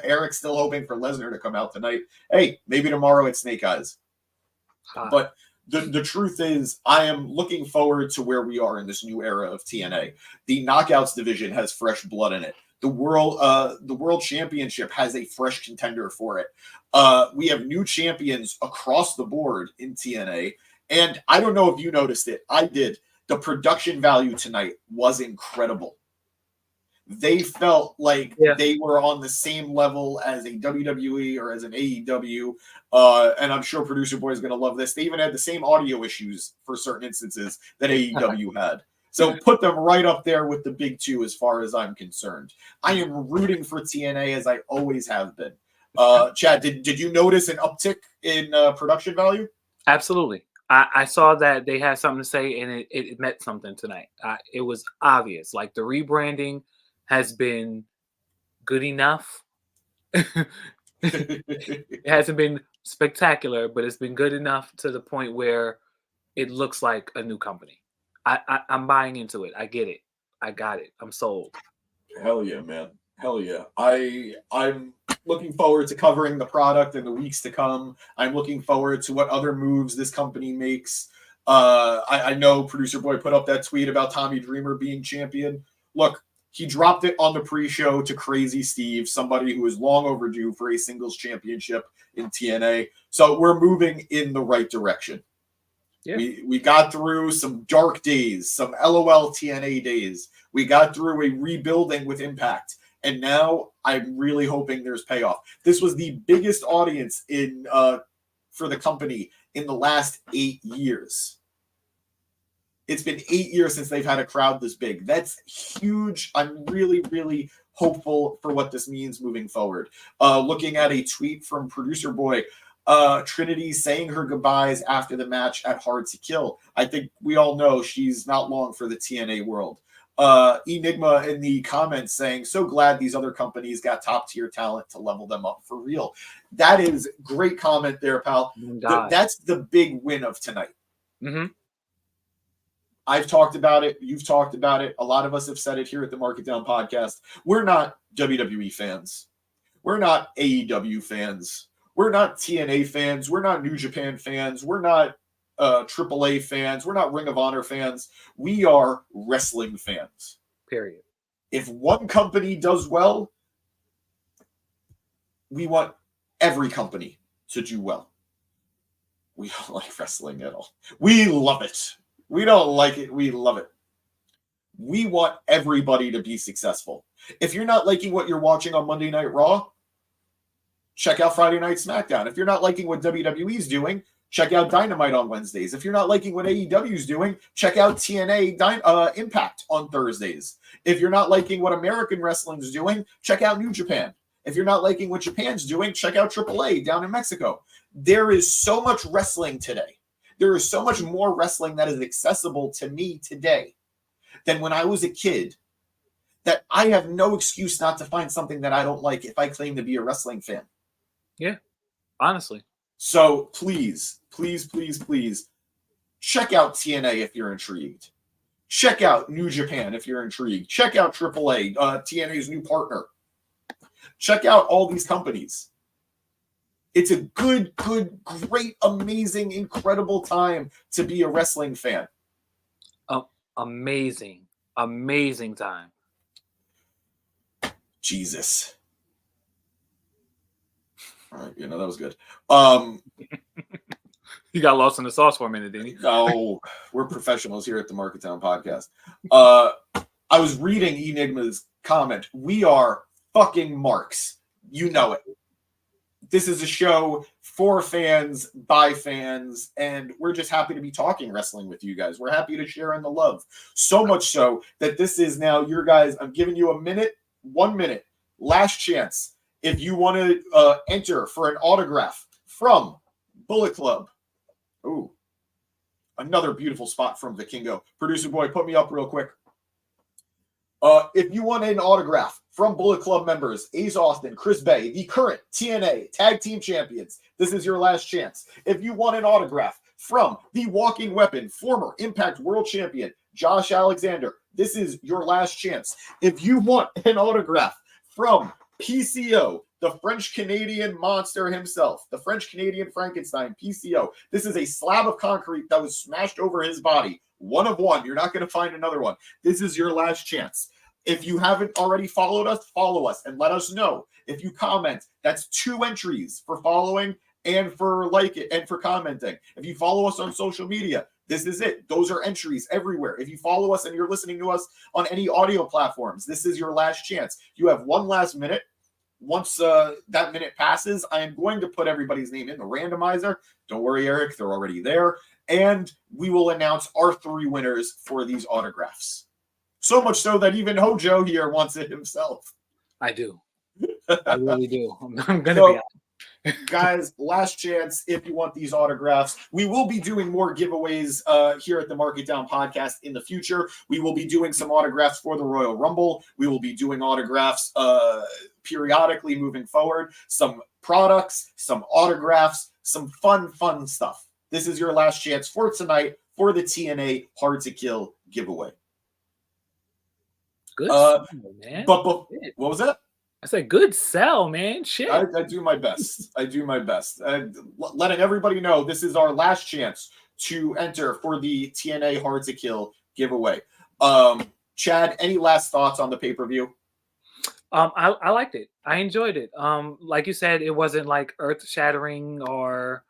Eric's still hoping for Lesnar to come out tonight. Hey, maybe tomorrow it's Snake Eyes. But the truth is, I am looking forward to where we are in this new era of TNA. The Knockouts division has fresh blood in it. The World Championship has a fresh contender for it. We have new champions across the board in TNA. And I don't know if you noticed it. I did. The production value tonight was incredible. They felt like they were on the same level as a WWE or as an AEW. And I'm sure Producer Boy is going to love this. They even had the same audio issues for certain instances that AEW had. So put them right up there with the big two as far as I'm concerned. I am rooting for TNA as I always have been. Chad, did you notice an uptick in production value? Absolutely. I saw that they had something to say, and it meant something tonight. It was obvious. Like, the rebranding has been good enough. It hasn't been spectacular, but it's been good enough to the point where it looks like a new company. I'm buying into it. I get it. I got it. I'm sold. Hell yeah, man. Hell yeah. I'm looking forward to covering the product in the weeks to come. I'm looking forward to what other moves this company makes. I know Producer Boy put up that tweet about Tommy Dreamer being champion. Look, he dropped it on the pre-show to Crazy Steve, somebody who is long overdue for a singles championship in TNA. So we're moving in the right direction. Yeah. We got through some dark days, some LOL TNA days. We got through a rebuilding with Impact. And now I'm really hoping there's payoff. This was the biggest audience in for the company in the last 8 years. It's been 8 years since they've had a crowd this big. That's huge. I'm really, really hopeful for what this means moving forward. Looking at a tweet from Producer Boy, Trinity saying her goodbyes after the match at Hard to Kill. I think we all know she's not long for the TNA world. Enigma in the comments saying, so glad these other companies got top tier talent to level them up for real. That is great comment there, pal. That's the big win of tonight. Mm-hmm. I've talked about it. You've talked about it. A lot of us have said it here at the Mark It Down podcast. We're not WWE fans. We're not AEW fans. We're not TNA fans. We're not New Japan fans. We're not AAA fans. We're not Ring of Honor fans. We are wrestling fans. Period. If one company does well, we want every company to do well. We don't like wrestling at all. We love it. We don't like it. We love it. We want everybody to be successful. If you're not liking what you're watching on Monday Night Raw, check out Friday Night SmackDown. If you're not liking what WWE's doing, check out Dynamite on Wednesdays. If you're not liking what AEW's doing, check out TNA Impact on Thursdays. If you're not liking what American Wrestling's doing, check out New Japan. If you're not liking what Japan's doing, check out AAA down in Mexico. There is so much wrestling today. There is so much more wrestling that is accessible to me today than when I was a kid, that I have no excuse not to find something that I don't like if I claim to be a wrestling fan. Yeah, honestly. So please, please, please, please check out TNA if you're intrigued. Check out New Japan if you're intrigued. Check out AAA, TNA's new partner. Check out all these companies. It's a good, great, amazing, incredible time to be a wrestling fan. Amazing time. Jesus. All right, that was good. You got lost in the sauce for a minute, didn't you? No, we're professionals here at the Market Town podcast. I was reading Enigma's comment. We are fucking marks. You know it. This is a show for fans, by fans, and we're just happy to be talking wrestling with you guys. We're happy to share in the love. So much so that this is now your guys. I'm giving you 1 minute, last chance. If you want to enter for an autograph from Bullet Club. Ooh, another beautiful spot from Vikingo. Producer Boy, put me up real quick. If you want an autograph from Bullet Club members, Ace Austin, Chris Bay, the current TNA Tag Team Champions, this is your last chance. If you want an autograph from the Walking Weapon, former Impact World Champion, Josh Alexander, this is your last chance. If you want an autograph from PCO, the French-Canadian monster himself, the French-Canadian Frankenstein, PCO, this is a slab of concrete that was smashed over his body. One of one. You're not going to find another one. This is your last chance. If you haven't already followed us, follow us and let us know. If you comment, that's 2 entries for following and for like it and for commenting. If you follow us on social media, this is it. Those are entries everywhere. If you follow us and you're listening to us on any audio platforms, this is your last chance. You have one last minute. Once that minute passes, I am going to put everybody's name in the randomizer. Don't worry, Eric, they're already there. And we will announce our 3 winners for these autographs. So much so that even Hojo here wants it himself. I do. I really do. I'm going to be honest. Guys, last chance if you want these autographs. We will be doing more giveaways here at the Mark It Down podcast in the future. We will be doing some autographs for the Royal Rumble. We will be doing autographs periodically moving forward. Some products, some autographs, some fun stuff. This is your last chance for tonight for the TNA Hard to Kill giveaway. Good sell, man. But what was that? I said good sell, man. Shit. I do my best. I do my best. Letting everybody know this is our last chance to enter for the TNA Hard to Kill giveaway. Chad, any last thoughts on the pay-per-view? I liked it. I enjoyed it. Like you said, it wasn't like earth-shattering or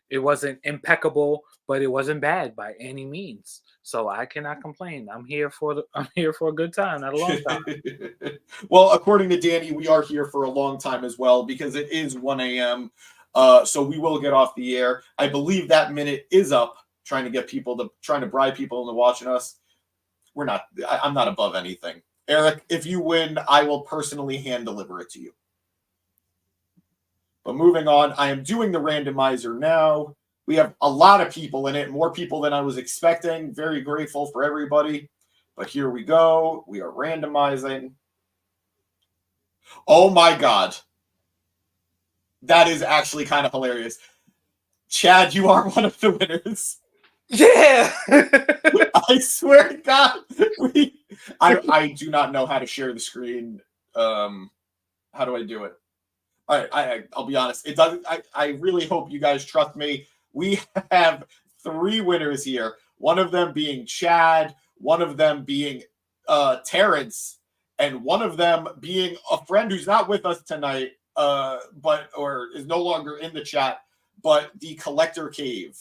it wasn't impeccable, but it wasn't bad by any means. So I cannot complain. I'm here for a good time, not a long time. Well, according to Danny, we are here for a long time as well because it is 1 a.m. So we will get off the air. I believe that minute is up. Trying to bribe people into watching us. We're not. I'm not above anything. Eric, if you win, I will personally hand deliver it to you. But moving on, I am doing the randomizer now. We have a lot of people in it, more people than I was expecting. Very grateful for everybody. But here we go. We are randomizing. Oh my God. That is actually kind of hilarious. Chad, you are one of the winners. Yeah. I swear to God. I do not know how to share the screen. How do I do it? All right, I'll be honest. It doesn't. I really hope you guys trust me. We have 3 winners here. One of them being Chad, one of them being Terrence, and one of them being a friend who's not with us tonight, or is no longer in the chat, but the Collector Cave.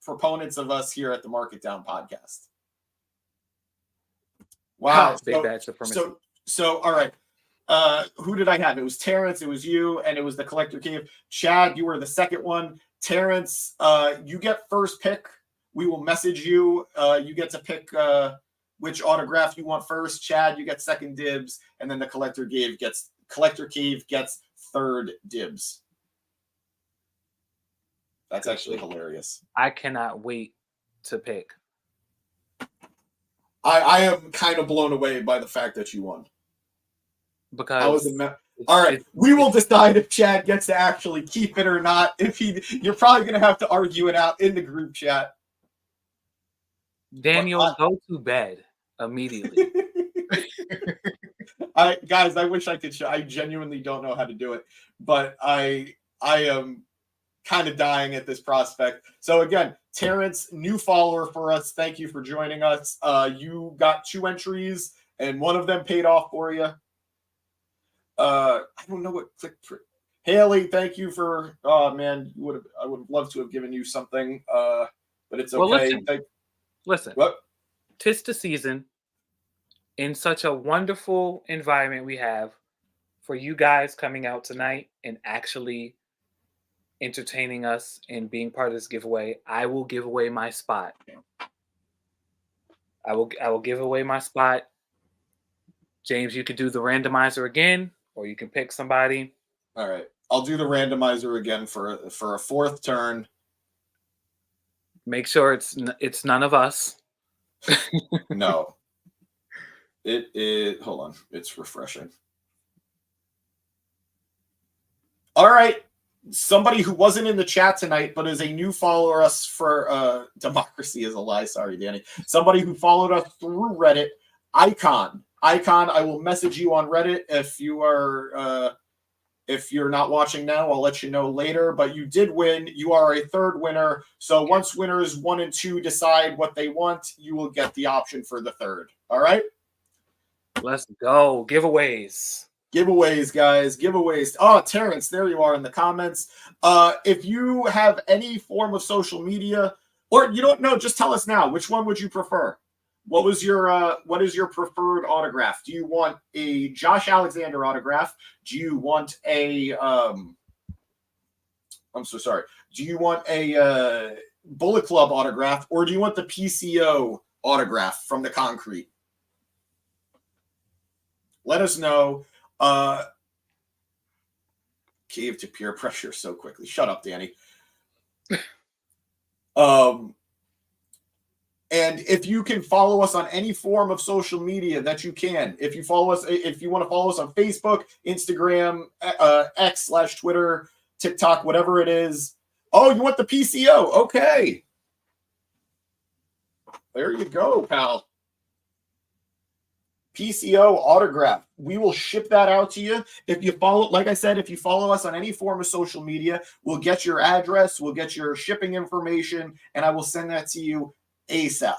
Proponents of us here at the Mark It Down podcast. Wow. Big bad supremacy. So all right. Who did I have? It was Terrence, it was you, and it was the Collector Cave. Chad, you were the second one. Terrence, you get first pick. We will message you. You get to pick which autograph you want first. Chad, you get second dibs, and then the Collector Cave gets third dibs. That's actually hilarious. I cannot wait to pick. I am kind of blown away by the fact that you won. Because all right, we will decide if Chad gets to actually keep it or not. You're probably going to have to argue it out in the group chat. Daniel, go to bed immediately. Guys, I wish I could. I genuinely don't know how to do it, but I am kind of dying at this prospect. So again, Terrence, new follower for us. Thank you for joining us. You got 2 entries, and one of them paid off for you. I don't know what click. Haley, thank you for. Oh man, I would have loved to have given you something, but it's okay. Well, listen. What? 'Tis the season. In such a wonderful environment we have for you guys coming out tonight and actually entertaining us and being part of this giveaway, I will give away my spot. I will give away my spot. James, you could do the randomizer again, or you can pick somebody. All right. I'll do the randomizer again for a 4th turn. Make sure it's none of us. No. It is. Hold on, it's refreshing. All right. Somebody who wasn't in the chat tonight, but is a new follower us for Democracy is a Lie. Sorry, Danny. Somebody who followed us through Reddit, Icon. I will message you on Reddit if you are if you're not watching now. I'll let you know later. But you did win. You are a third winner. So once winners 1 and 2 decide what they want, you will get the option for the third. All right. Let's go. Giveaways. Giveaways, guys. Giveaways. Oh, Terrence, there you are in the comments. If you have any form of social media, or you don't know, just tell us now. Which one would you prefer? What is your preferred autograph? Do you want a Josh Alexander autograph? Do you want a I'm so sorry. Do you want a Bullet Club autograph, or do you want the PCO autograph from the Concrete? Let us know. Cave to peer pressure so quickly. Shut up, Danny. And if you can follow us on any form of social media that you can, if you want to follow us on Facebook, Instagram, X/Twitter, TikTok, whatever it is. Oh, you want the PCO? Okay. There you go, pal. PCO autograph. We will ship that out to you. If you follow, like I said, if you follow us on any form of social media, we'll get your address, we'll get your shipping information, and I will send that to you ASAP.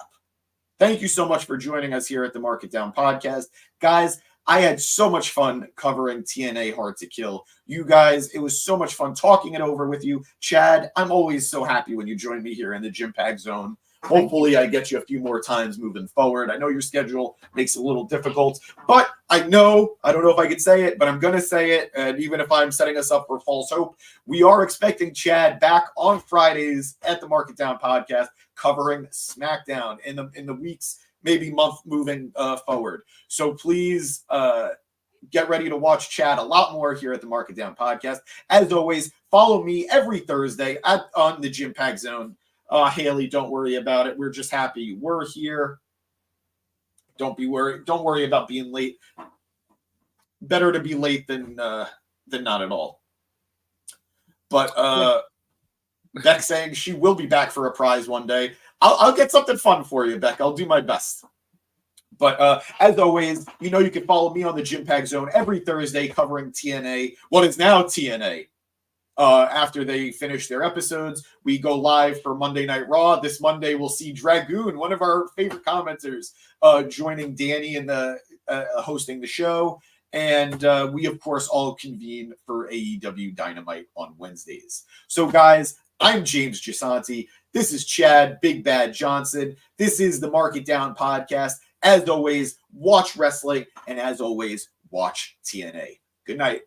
Thank you so much for joining us here at the Mark It Down podcast. Guys, I had so much fun covering TNA Hard to Kill. You guys, it was so much fun talking it over with you. Chad, I'm always so happy when you join me here in the Gym Pack Zone. Hopefully I get you a few more times moving forward. I know your schedule makes it a little difficult, but I don't know if I could say it, but I'm going to say it. And even if I'm setting us up for false hope, we are expecting Chad back on Fridays at the Mark It Down podcast, covering SmackDown in the weeks, maybe month moving forward. So please get ready to watch Chad a lot more here at the Mark It Down podcast. As always, follow me every Thursday on the Gym Pack Zone. Haley, don't worry about it. We're just happy we're here. Don't be worried. Don't worry about being late. Better to be late than not at all. But Beck saying she will be back for a prize one day. I'll get something fun for you, Beck. I'll do my best. But as always, you know you can follow me on the Gym Pack Zone every Thursday covering TNA. What is now TNA. After they finish their episodes, we go live for Monday Night Raw. This Monday, we'll see Dragoon, one of our favorite commenters, joining Danny in the hosting the show. And we, of course, all convene for AEW Dynamite on Wednesdays. So, guys, I'm James Gisanti. This is Chad Big Bad Johnson. This is the Mark It Down podcast. As always, watch wrestling. And as always, watch TNA. Good night.